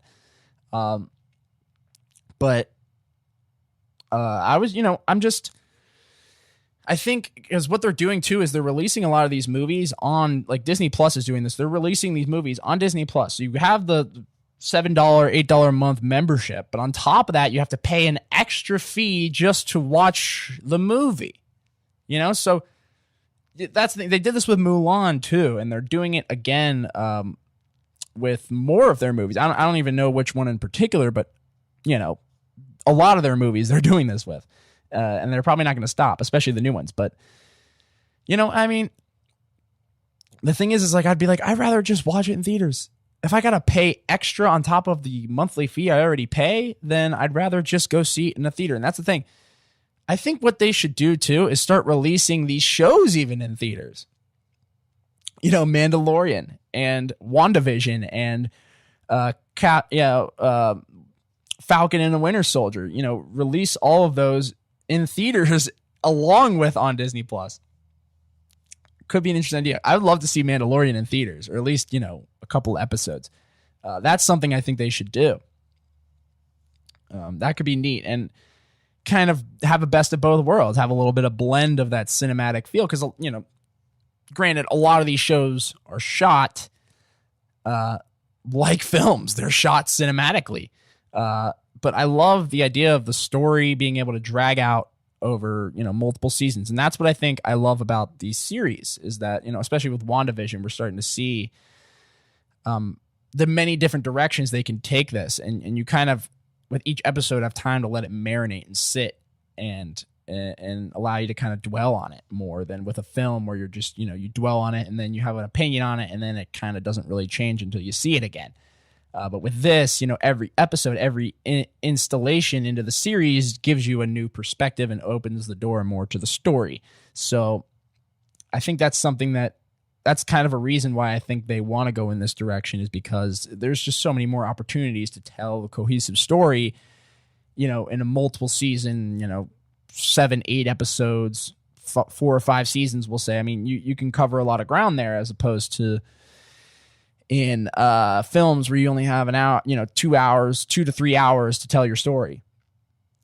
I think because what they're doing too is they're releasing a lot of these movies on, like, Disney Plus is doing this. They're releasing these movies on Disney Plus. So you have the $7, $8 a month membership, but on top of that, you have to pay an extra fee just to watch the movie. So that's the thing. They did this with Mulan too, and they're doing it again with more of their movies. I don't even know which one in particular, but a lot of their movies they're doing this with. And they're probably not going to stop, especially the new ones. But, the thing is like, I'd be like, I'd rather just watch it in theaters. if I got to pay extra on top of the monthly fee I already pay, then I'd rather just go see it in a theater. And that's the thing. I think what they should do too is start releasing these shows even in theaters. You know, Mandalorian and WandaVision and Falcon and the Winter Soldier. You know, release all of those in theaters along with on Disney Plus. Could be an interesting idea. I would love to see Mandalorian in theaters, or at least, you know, a couple episodes. That's something I think they should do. That could be neat and kind of have a best of both worlds, have a little bit of blend of that cinematic feel. Because, you know, granted, a lot of these shows are shot like films. They're shot cinematically. But I love the idea of the story being able to drag out over, you know, multiple seasons. And that's what I think I love about these series is that, you know, especially with WandaVision, we're starting to see the many different directions they can take this. And you kind of, with each episode, have time to let it marinate and sit and allow you to kind of dwell on it more than with a film where you're just, you know, you dwell on it and then you have an opinion on it and then it kind of doesn't really change until you see it again. But with this, you know, every episode, every installation into the series gives you a new perspective and opens the door more to the story. So I think that's something that's kind of a reason why I think they want to go in this direction, is because there's just so many more opportunities to tell a cohesive story, you know, in a multiple season, you know, 7, 8 episodes, 4 or 5 seasons, we'll say. I mean, you can cover a lot of ground there as opposed to in films where you only have an hour, you know, 2 to 3 hours to tell your story,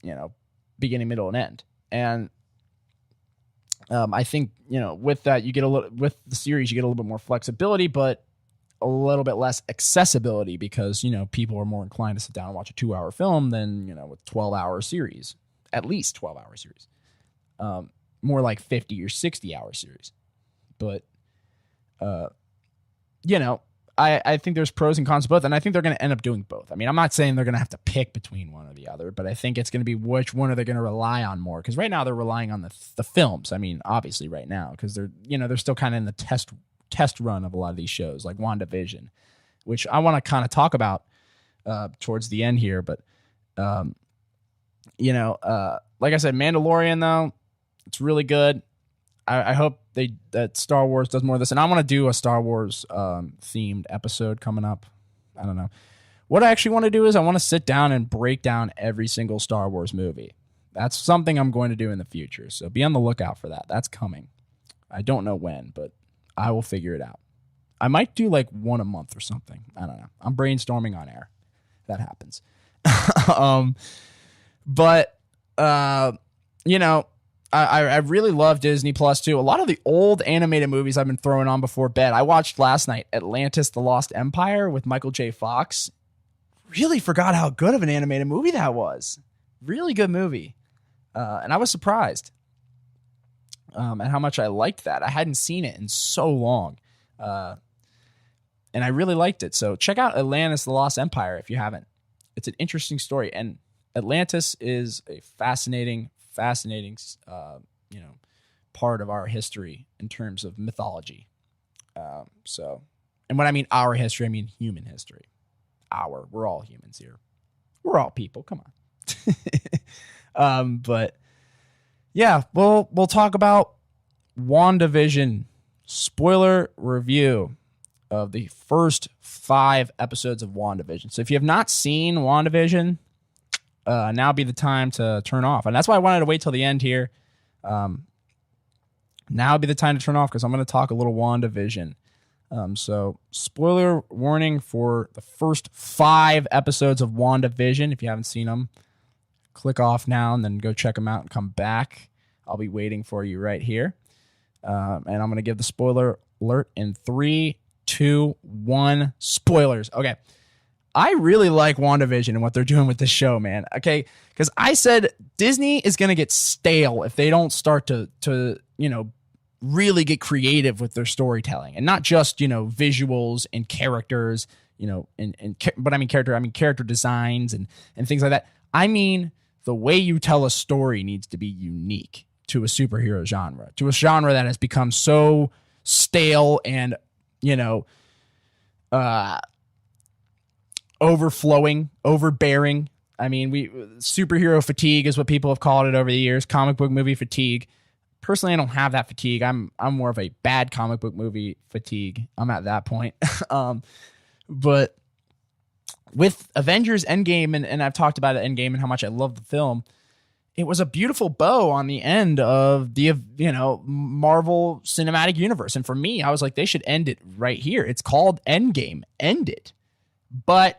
you know, beginning, middle, and end. And I think, you know, with that, you get with the series, you get a little bit more flexibility, but a little bit less accessibility because, you know, people are more inclined to sit down and watch a 2-hour film than, you know, with 12-hour series, at least 12-hour series, more like 50 or 60-hour series. But, you know, I think there's pros and cons to both, and I think they're going to end up doing both. I mean, I'm not saying they're going to have to pick between one or the other, but I think it's going to be which one are they going to rely on more, because right now they're relying on the films. I mean, obviously right now, because they're still kind of in the test run of a lot of these shows, like WandaVision, which I want to kind of talk about towards the end here. But, you know, like I said, Mandalorian, though, it's really good. I hope that Star Wars does more of this, and I want to do a Star Wars themed episode coming up. I don't know. What I actually want to do is I want to sit down and break down every single Star Wars movie. That's something I'm going to do in the future, so be on the lookout for that. That's coming. I don't know when, but I will figure it out. I might do like one a month or something. I don't know. I'm brainstorming on air. That happens. But you know, I really love Disney Plus too. A lot of the old animated movies I've been throwing on before bed. I watched last night Atlantis: The Lost Empire with Michael J. Fox. Really forgot how good of an animated movie that was. Really good movie. And I was surprised at how much I liked that. I hadn't seen it in so long. And I really liked it. So check out Atlantis: The Lost Empire if you haven't. It's an interesting story. And Atlantis is a fascinating, you know, part of our history in terms of mythology. So, and when I mean our history, I mean human history. We're all humans here. We're all people. Come on. But yeah, we'll talk about WandaVision spoiler review of the first 5 episodes of WandaVision. So if you have not seen WandaVision, now be the time to turn off. And that's why I wanted to wait till the end here. Now would be the time to turn off because I'm going to talk a little WandaVision. So spoiler warning for the first 5 episodes of WandaVision. If you haven't seen them, click off now and then go check them out and come back. I'll be waiting for you right here. And I'm going to give the spoiler alert in 3, 2, 1. Spoilers. Okay. I really like WandaVision and what they're doing with this show, man. Okay, because I said Disney is going to get stale if they don't start to you know, really get creative with their storytelling, and not just, you know, visuals and characters, you know, but I mean character designs and things like that. I mean, the way you tell a story needs to be unique to a superhero genre, to a genre that has become so stale and, you know, overflowing, overbearing. I mean, superhero fatigue is what people have called it over the years. Comic book movie fatigue. Personally, I don't have that fatigue. I'm more of a bad comic book movie fatigue. I'm at that point. But with Avengers Endgame, and I've talked about it, Endgame, and how much I love the film, it was a beautiful bow on the end of the, Marvel Cinematic Universe. And for me, I was like, they should end it right here. It's called Endgame. End it. But,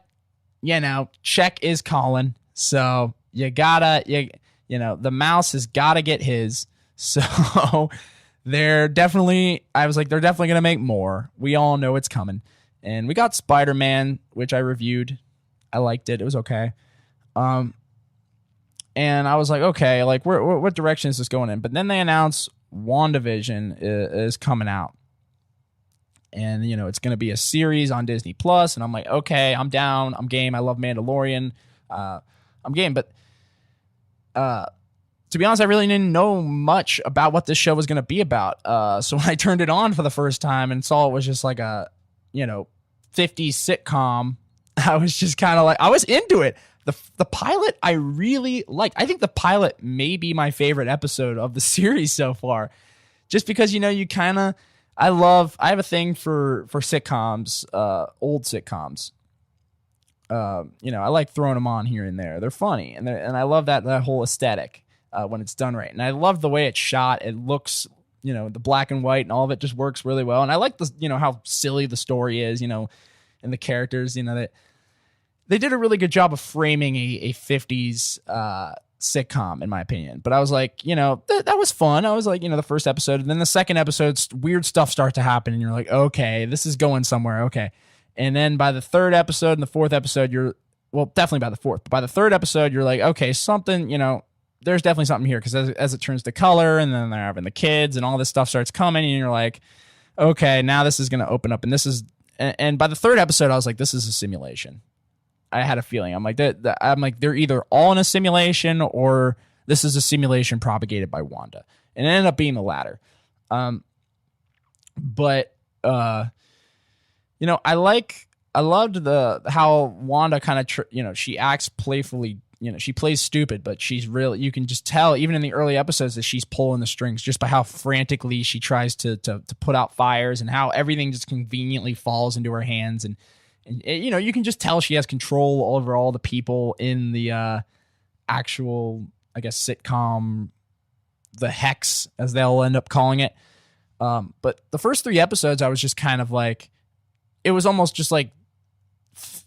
check is calling. So you gotta, the mouse has got to get his. So they're definitely going to make more. We all know it's coming. And we got Spider-Man, which I reviewed. I liked it. It was okay. And I was like, okay, like what direction is this going in? But then they announced WandaVision is coming out. And, it's going to be a series on Disney Plus. And I'm like, okay, I'm down. I'm game. I love Mandalorian. I'm game. But to be honest, I really didn't know much about what this show was going to be about. So when I turned it on for the first time and saw it was just like a, 50s sitcom, I was just kind of like, I was into it. The pilot I really liked. I think the pilot may be my favorite episode of the series so far. Just because, I have a thing for sitcoms, old sitcoms. I like throwing them on here and there. They're funny. And I love that whole aesthetic when it's done right. And I love the way it's shot. It looks, the black and white and all of it just works really well. And I like how silly the story is, and the characters, that they did a really good job of framing a 50s sitcom, in my opinion. But I was like, that was fun. I was like, the first episode, and then the second episode, weird stuff starts to happen, and you're like, okay, this is going somewhere. Okay. And then by the third episode and the fourth episode, definitely by the fourth, but by the third episode, you're like, okay, something, there's definitely something here. Because as it turns to color, and then they're having the kids, and all this stuff starts coming, and you're like, okay, now this is going to open up, and by the third episode, I was like, this is a simulation. I had a feeling. I'm like, they're either all in a simulation, or this is a simulation propagated by Wanda. And it ended up being the latter. I loved how Wanda kind of, she acts playfully, she plays stupid, but she's really, you can just tell even in the early episodes that she's pulling the strings just by how frantically she tries to put out fires, and how everything just conveniently falls into her hands. And you can just tell she has control over all the people in the actual, I guess, sitcom, the Hex, as they'll end up calling it. But the first 3 episodes, I was just kind of like, it was almost just like,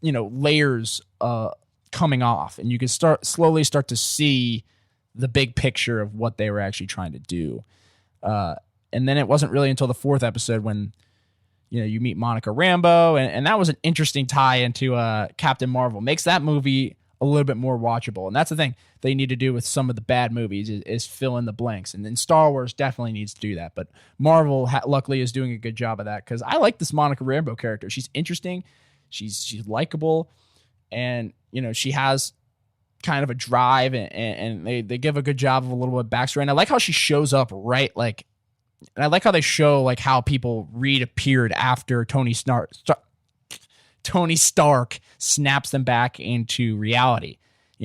layers coming off, and you could slowly start to see the big picture of what they were actually trying to do. And then it wasn't really until the 4th episode when, you meet Monica Rambeau, and that was an interesting tie into Captain Marvel. Makes that movie a little bit more watchable. And that's the thing they need to do with some of the bad movies is fill in the blanks. And then Star Wars definitely needs to do that. But Marvel, luckily, is doing a good job of that, because I like this Monica Rambeau character. She's interesting. She's likable. And, she has kind of a drive, and they give a good job of a little bit of backstory. And I like how she shows up right, and I like how they show how people reappeared after Tony Stark snaps them back into reality.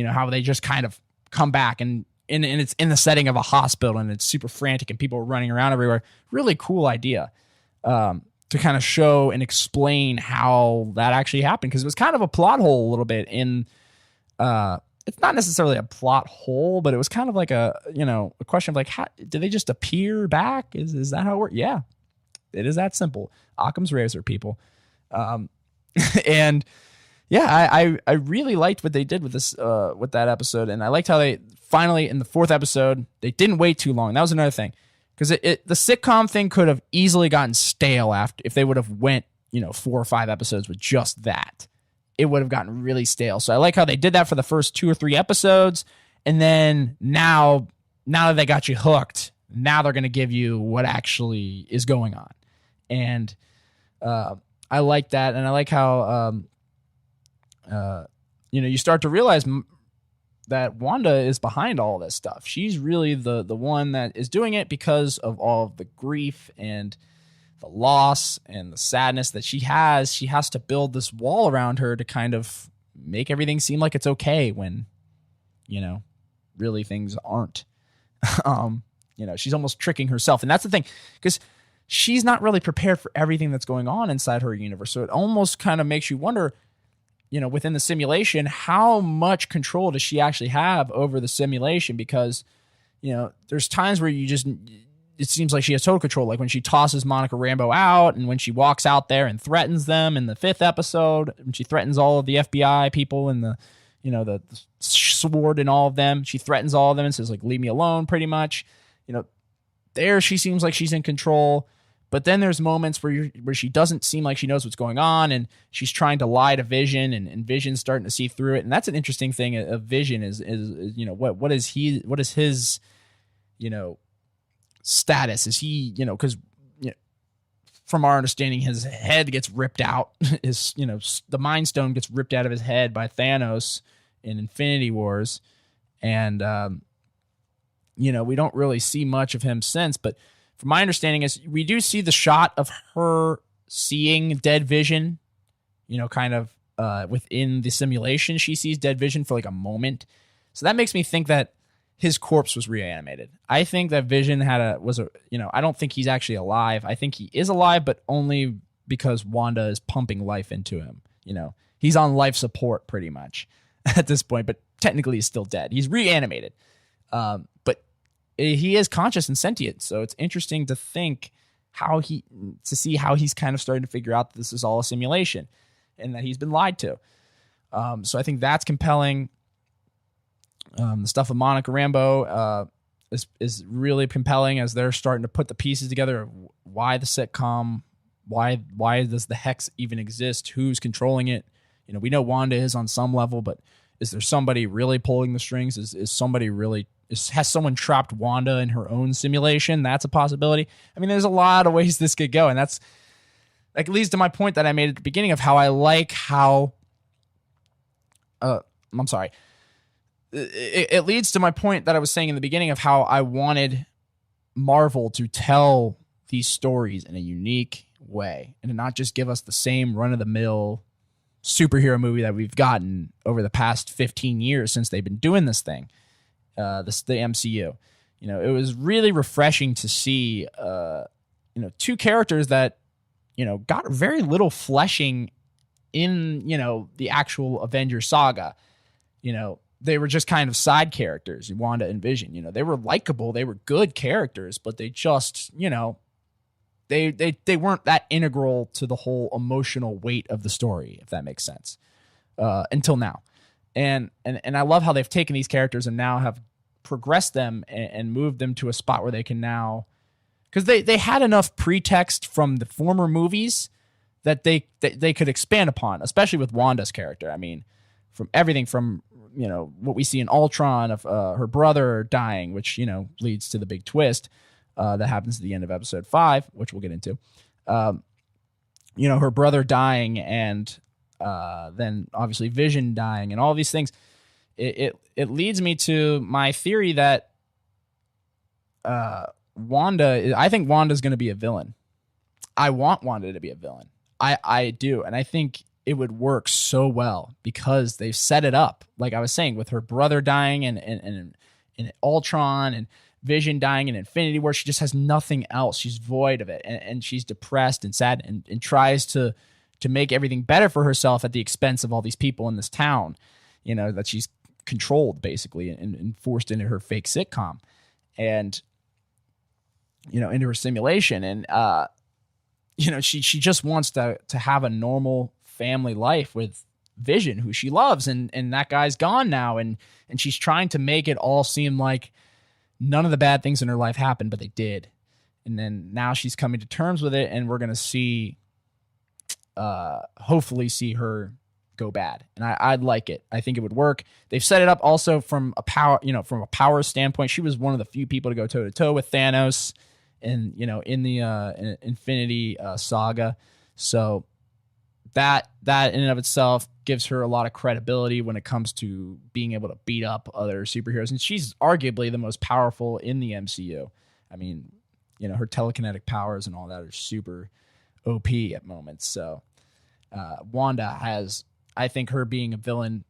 How they just kind of come back, and it's in the setting of a hospital, and it's super frantic, and people are running around everywhere. Really cool idea to kind of show and explain how that actually happened, because it was kind of a plot hole a little bit in. It's not necessarily a plot hole, but it was kind of like a question of how did they just appear back? Is that how it works? Yeah, it is that simple. Occam's razor, people. And yeah, I really liked what they did with this, with that episode. And I liked how they finally, in the 4th episode, they didn't wait too long. That was another thing. Because the sitcom thing could have easily gotten stale if they would have went, 4 or 5 episodes with just that. It would have gotten really stale. So I like how they did that for the first 2 or 3 episodes. And then now that they got you hooked, now they're going to give you what actually is going on. And I like that. And I like how, you start to realize that Wanda is behind all this stuff. She's really the one that is doing it because of all of the grief and the loss and the sadness that she has. She has to build this wall around her to kind of make everything seem like it's okay when, really things aren't. She's almost tricking herself. And that's the thing, because she's not really prepared for everything that's going on inside her universe. So it almost kind of makes you wonder, within the simulation, how much control does she actually have over the simulation? Because, there's times where it seems like she has total control. Like when she tosses Monica Rambeau out, and when she walks out there and threatens them in the 5th episode, when she threatens all of the FBI people and the sword and all of them, she threatens all of them and says, like, leave me alone, pretty much. There she seems like she's in control. But then there's moments where she doesn't seem like she knows what's going on, and she's trying to lie to Vision, and Vision's starting to see through it. And that's an interesting thing of Vision is what is his status? Is he because from our understanding, his head gets ripped out. The Mind Stone gets ripped out of his head by Thanos in Infinity Wars, and we don't really see much of him since. But from my understanding, is we do see the shot of her seeing dead Vision, kind of within the simulation. She sees dead Vision for like a moment, so that makes me think that his corpse was reanimated. I think that Vision I don't think he's actually alive. I think he is alive, but only because Wanda is pumping life into him. He's on life support pretty much at this point, but technically he's still dead. He's reanimated. But he is conscious and sentient. So it's interesting to think to see how he's kind of starting to figure out that this is all a simulation and that he's been lied to. So I think that's compelling. The stuff of Monica Rambeau is really compelling, as they're starting to put the pieces together of why the sitcom, why does the Hex even exist, who's controlling it. We know Wanda is on some level, but is there somebody really pulling the strings? Has someone trapped Wanda in her own simulation? That's a possibility. I mean, there's a lot of ways this could go, and that leads to my point that I made at the beginning of how I like how. I'm sorry. It leads to my point that I was saying in the beginning of how I wanted Marvel to tell these stories in a unique way and to not just give us the same run-of-the-mill superhero movie that we've gotten over the past 15 years since they've been doing this thing, the MCU. It was really refreshing to see, two characters that, got very little fleshing in, the actual Avengers saga. They were just kind of side characters, Wanda and Vision. They were likable, they were good characters, but they just, they weren't that integral to the whole emotional weight of the story, if that makes sense, until now. And I love how they've taken these characters and now have progressed them and moved them to a spot where they can now, because they had enough pretext from the former movies that they could expand upon, especially with Wanda's character. I mean, from everything from what we see in Ultron of her brother dying, which leads to the big twist that happens at the end of episode 5, which we'll get into. Her brother dying, and then obviously Vision dying, and all these things. It leads me to my theory that I think Wanda's going to be a villain. I want Wanda to be a villain. I do, and I think it would work so well because they've set it up, like I was saying, with her brother dying and Ultron, and Vision dying in Infinity War. She just has nothing else. She's void of it, and she's depressed and sad, and tries to make everything better for herself at the expense of all these people in this town, that she's controlled basically and forced into her fake sitcom and into her simulation. And she just wants to have a normal family life with Vision, who she loves, and that guy's gone now, and she's trying to make it all seem like none of the bad things in her life happened, but they did. And then now she's coming to terms with it, and we're gonna see hopefully see her go bad. And I'd like it. I think it would work. They've set it up also from a power standpoint. She was one of the few people to go toe to toe with Thanos in the Infinity Saga. So that in and of itself gives her a lot of credibility when it comes to being able to beat up other superheroes. And she's arguably the most powerful in the MCU. I mean, her telekinetic powers and all that are super OP at moments. So Wanda has I think her being a villain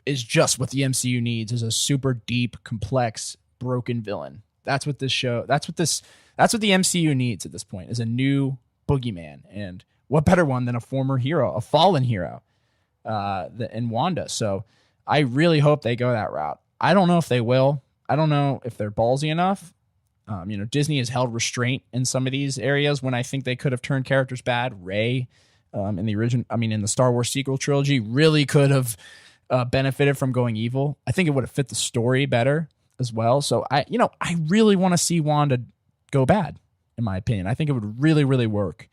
is just what the MCU needs, is a super deep, complex, broken villain. That's what the MCU needs at this point, is a new boogeyman. And what better one than a former hero, a fallen hero, in Wanda. So I really hope they go that route. I don't know if they will. I don't know if they're ballsy enough. Disney has held restraint in some of these areas when I think they could have turned characters bad. Rey, in the Star Wars sequel trilogy, really could have benefited from going evil. I think it would have fit the story better as well. So I really want to see Wanda go bad, in my opinion. I think it would really, really work.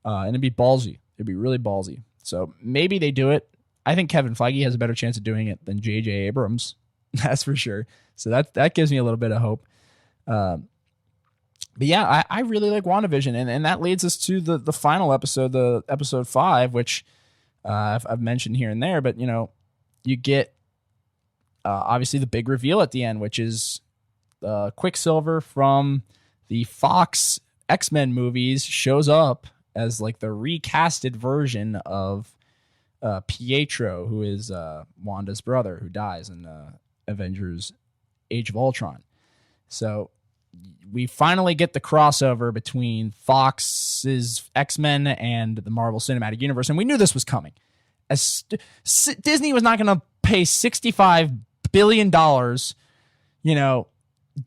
And it'd be ballsy. It'd be really ballsy. So maybe they do it. I think Kevin Feige has a better chance of doing it than J.J. Abrams. That's for sure. So that gives me a little bit of hope. But yeah, I really like WandaVision. And that leads us to the final episode, the episode 5, which I've mentioned here and there. But, you get obviously the big reveal at the end, which is Quicksilver from the Fox X-Men movies shows up as like the recasted version of Pietro, who is Wanda's brother, who dies in Avengers Age of Ultron. So we finally get the crossover between Fox's X-Men and the Marvel Cinematic Universe, and we knew this was coming. Disney was not going to pay $65 billion,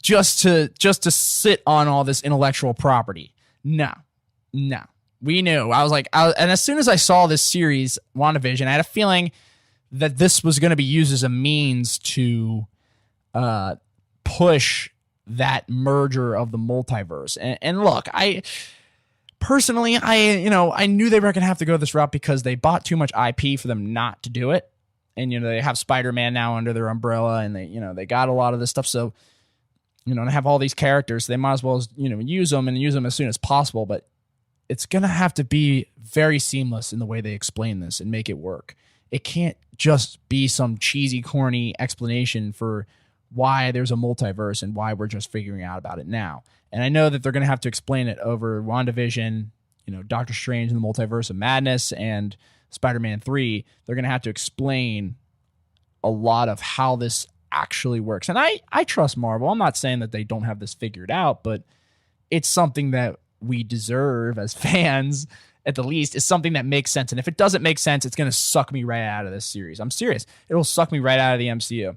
just to sit on all this intellectual property. No. We knew. And as soon as I saw this series, WandaVision, I had a feeling that this was going to be used as a means to push that merger of the multiverse. And look, I personally, I knew they were going to have to go this route because they bought too much IP for them not to do it. And, they have Spider-Man now under their umbrella, and they got a lot of this stuff. So, to have all these characters, they might as well, use them as soon as possible. But it's going to have to be very seamless in the way they explain this and make it work. It can't just be some cheesy, corny explanation for why there's a multiverse and why we're just figuring out about it now. And I know that they're going to have to explain it over WandaVision, Doctor Strange and the Multiverse of Madness, and Spider-Man 3. They're going to have to explain a lot of how this actually works. And I trust Marvel. I'm not saying that they don't have this figured out, but it's something that we deserve as fans, at the least, is something that makes sense. And if it doesn't make sense, it's going to suck me right out of this series. I'm serious. It'll suck me right out of the MCU.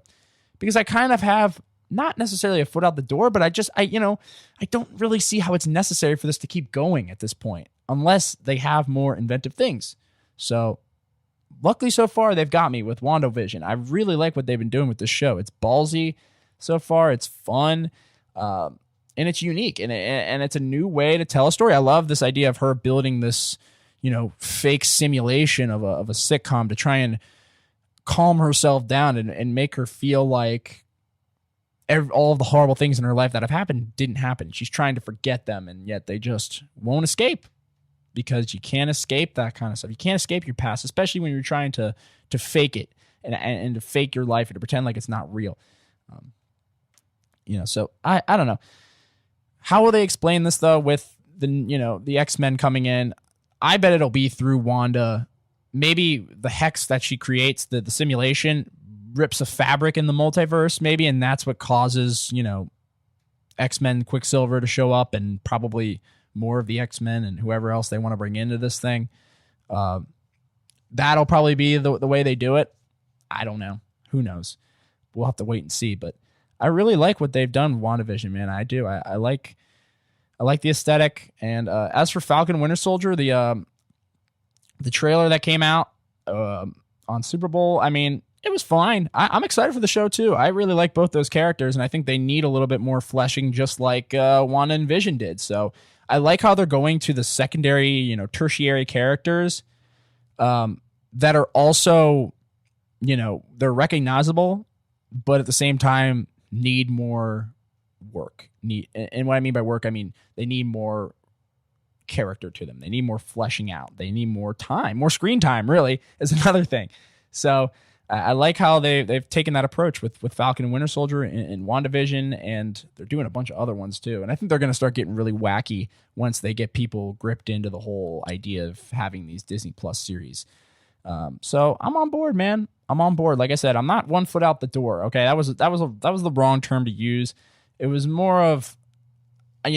Because I kind of have not necessarily a foot out the door, but I don't really see how it's necessary for this to keep going at this point, unless they have more inventive things. So luckily so far, they've got me with WandaVision. I really like what they've been doing with this show. It's ballsy so far. It's fun. And it's unique. And it's a new way to tell a story. I love this idea of her building this, fake simulation of a sitcom to try and calm herself down and make her feel like all of the horrible things in her life that have happened didn't happen. She's trying to forget them, and yet they just won't escape, because you can't escape that kind of stuff. You can't escape your past, especially when you're trying to fake it and to fake your life and to pretend like it's not real. So I don't know. How will they explain this though with the X-Men coming in? I bet it'll be through Wanda. Maybe the hex that she creates, the simulation, rips a fabric in the multiverse, maybe, and that's what causes, X-Men Quicksilver to show up, and probably more of the X-Men and whoever else they want to bring into this thing. That'll probably be the way they do it. I don't know. Who knows? We'll have to wait and see. But I really like what they've done with WandaVision, man. I do. I like the aesthetic. And as for Falcon and Winter Soldier, the trailer that came out on Super Bowl, it was fine. I'm excited for the show too. I really like both those characters, and I think they need a little bit more fleshing, just like Wanda and Vision did. So I like how they're going to the secondary, tertiary characters that are also, they're recognizable, but at the same time need more work. And what I mean by work, they need more character to them. They need more fleshing out. They need more time, more screen time, really, is another thing. So I like how they've taken that approach with Falcon and Winter Soldier and WandaVision, and they're doing a bunch of other ones too. And I think they're going to start getting really wacky once they get people gripped into the whole idea of having these Disney Plus series. So I'm on board, man. I'm on board. Like I said, I'm not 1 foot out the door. Okay, that was the wrong term to use. It was more of, I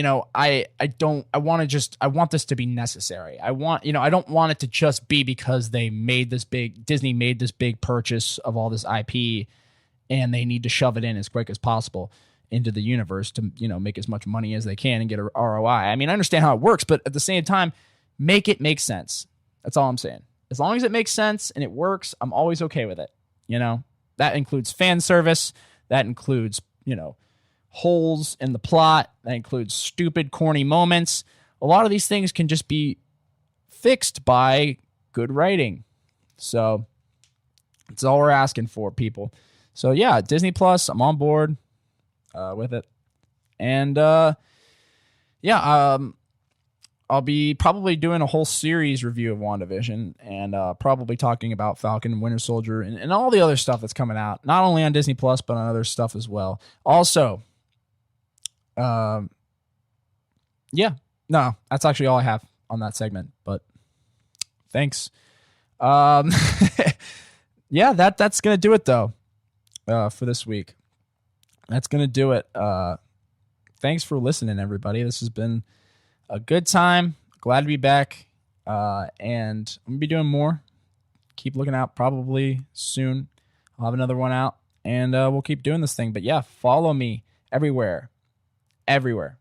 want this to be necessary. I don't want it to just be because Disney made this big purchase of all this IP and they need to shove it in as quick as possible into the universe to, make as much money as they can and get a ROI. I mean, I understand how it works, but at the same time, make it make sense. That's all I'm saying. As long as it makes sense and it works, I'm always okay with it. That includes fan service. That includes, holes in the plot. That includes stupid, corny moments. A lot of these things can just be fixed by good writing. So that's all we're asking for, people. So yeah, Disney Plus, I'm on board with it. And I'll be probably doing a whole series review of WandaVision and probably talking about Falcon and Winter Soldier and all the other stuff that's coming out, not only on Disney Plus, but on other stuff as well. Also, that's actually all I have on that segment, but thanks. That's going to do it though, for this week. That's going to do it. Thanks for listening, everybody. This has been a good time. Glad to be back. And I'm going to be doing more. Keep looking out. Probably soon I'll have another one out. And we'll keep doing this thing. But yeah, follow me everywhere. Everywhere.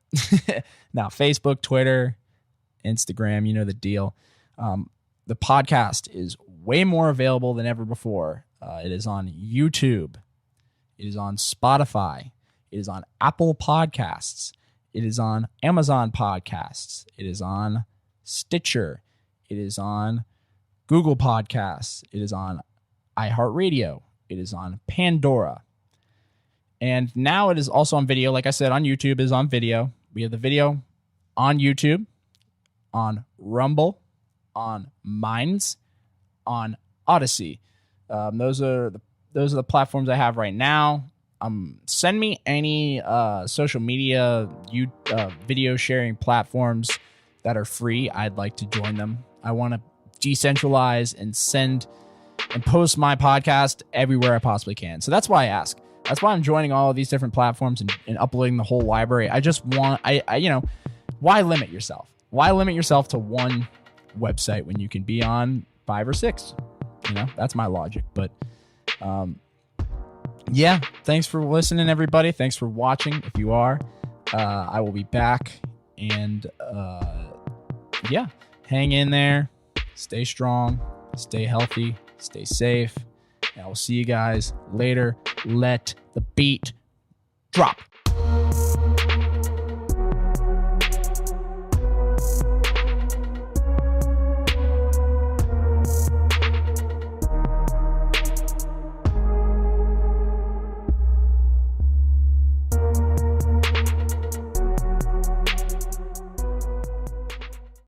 Now, Facebook, Twitter, Instagram, you know the deal. The podcast is way more available than ever before. It is on YouTube. It is on Spotify. It is on Apple Podcasts. It is on Amazon Podcasts. It is on Stitcher. It is on Google Podcasts. It is on iHeartRadio. It is on Pandora. And now it is also on video. Like I said, on YouTube, it is on video. We have the video on YouTube, on Rumble, on Minds, on Odyssey. Those are the platforms I have right now. Send me any social media video sharing platforms that are free. I'd like to join them. I want to decentralize and send and post my podcast everywhere I possibly can. So that's why I ask. That's why I'm joining all of these different platforms and uploading the whole library. I just want, why limit yourself? Why limit yourself to one website when you can be on 5 or 6? That's my logic. But yeah, thanks for listening, everybody. Thanks for watching. If you are, I will be back. And hang in there. Stay strong. Stay healthy. Stay safe. And I will see you guys later. Let the beat drop.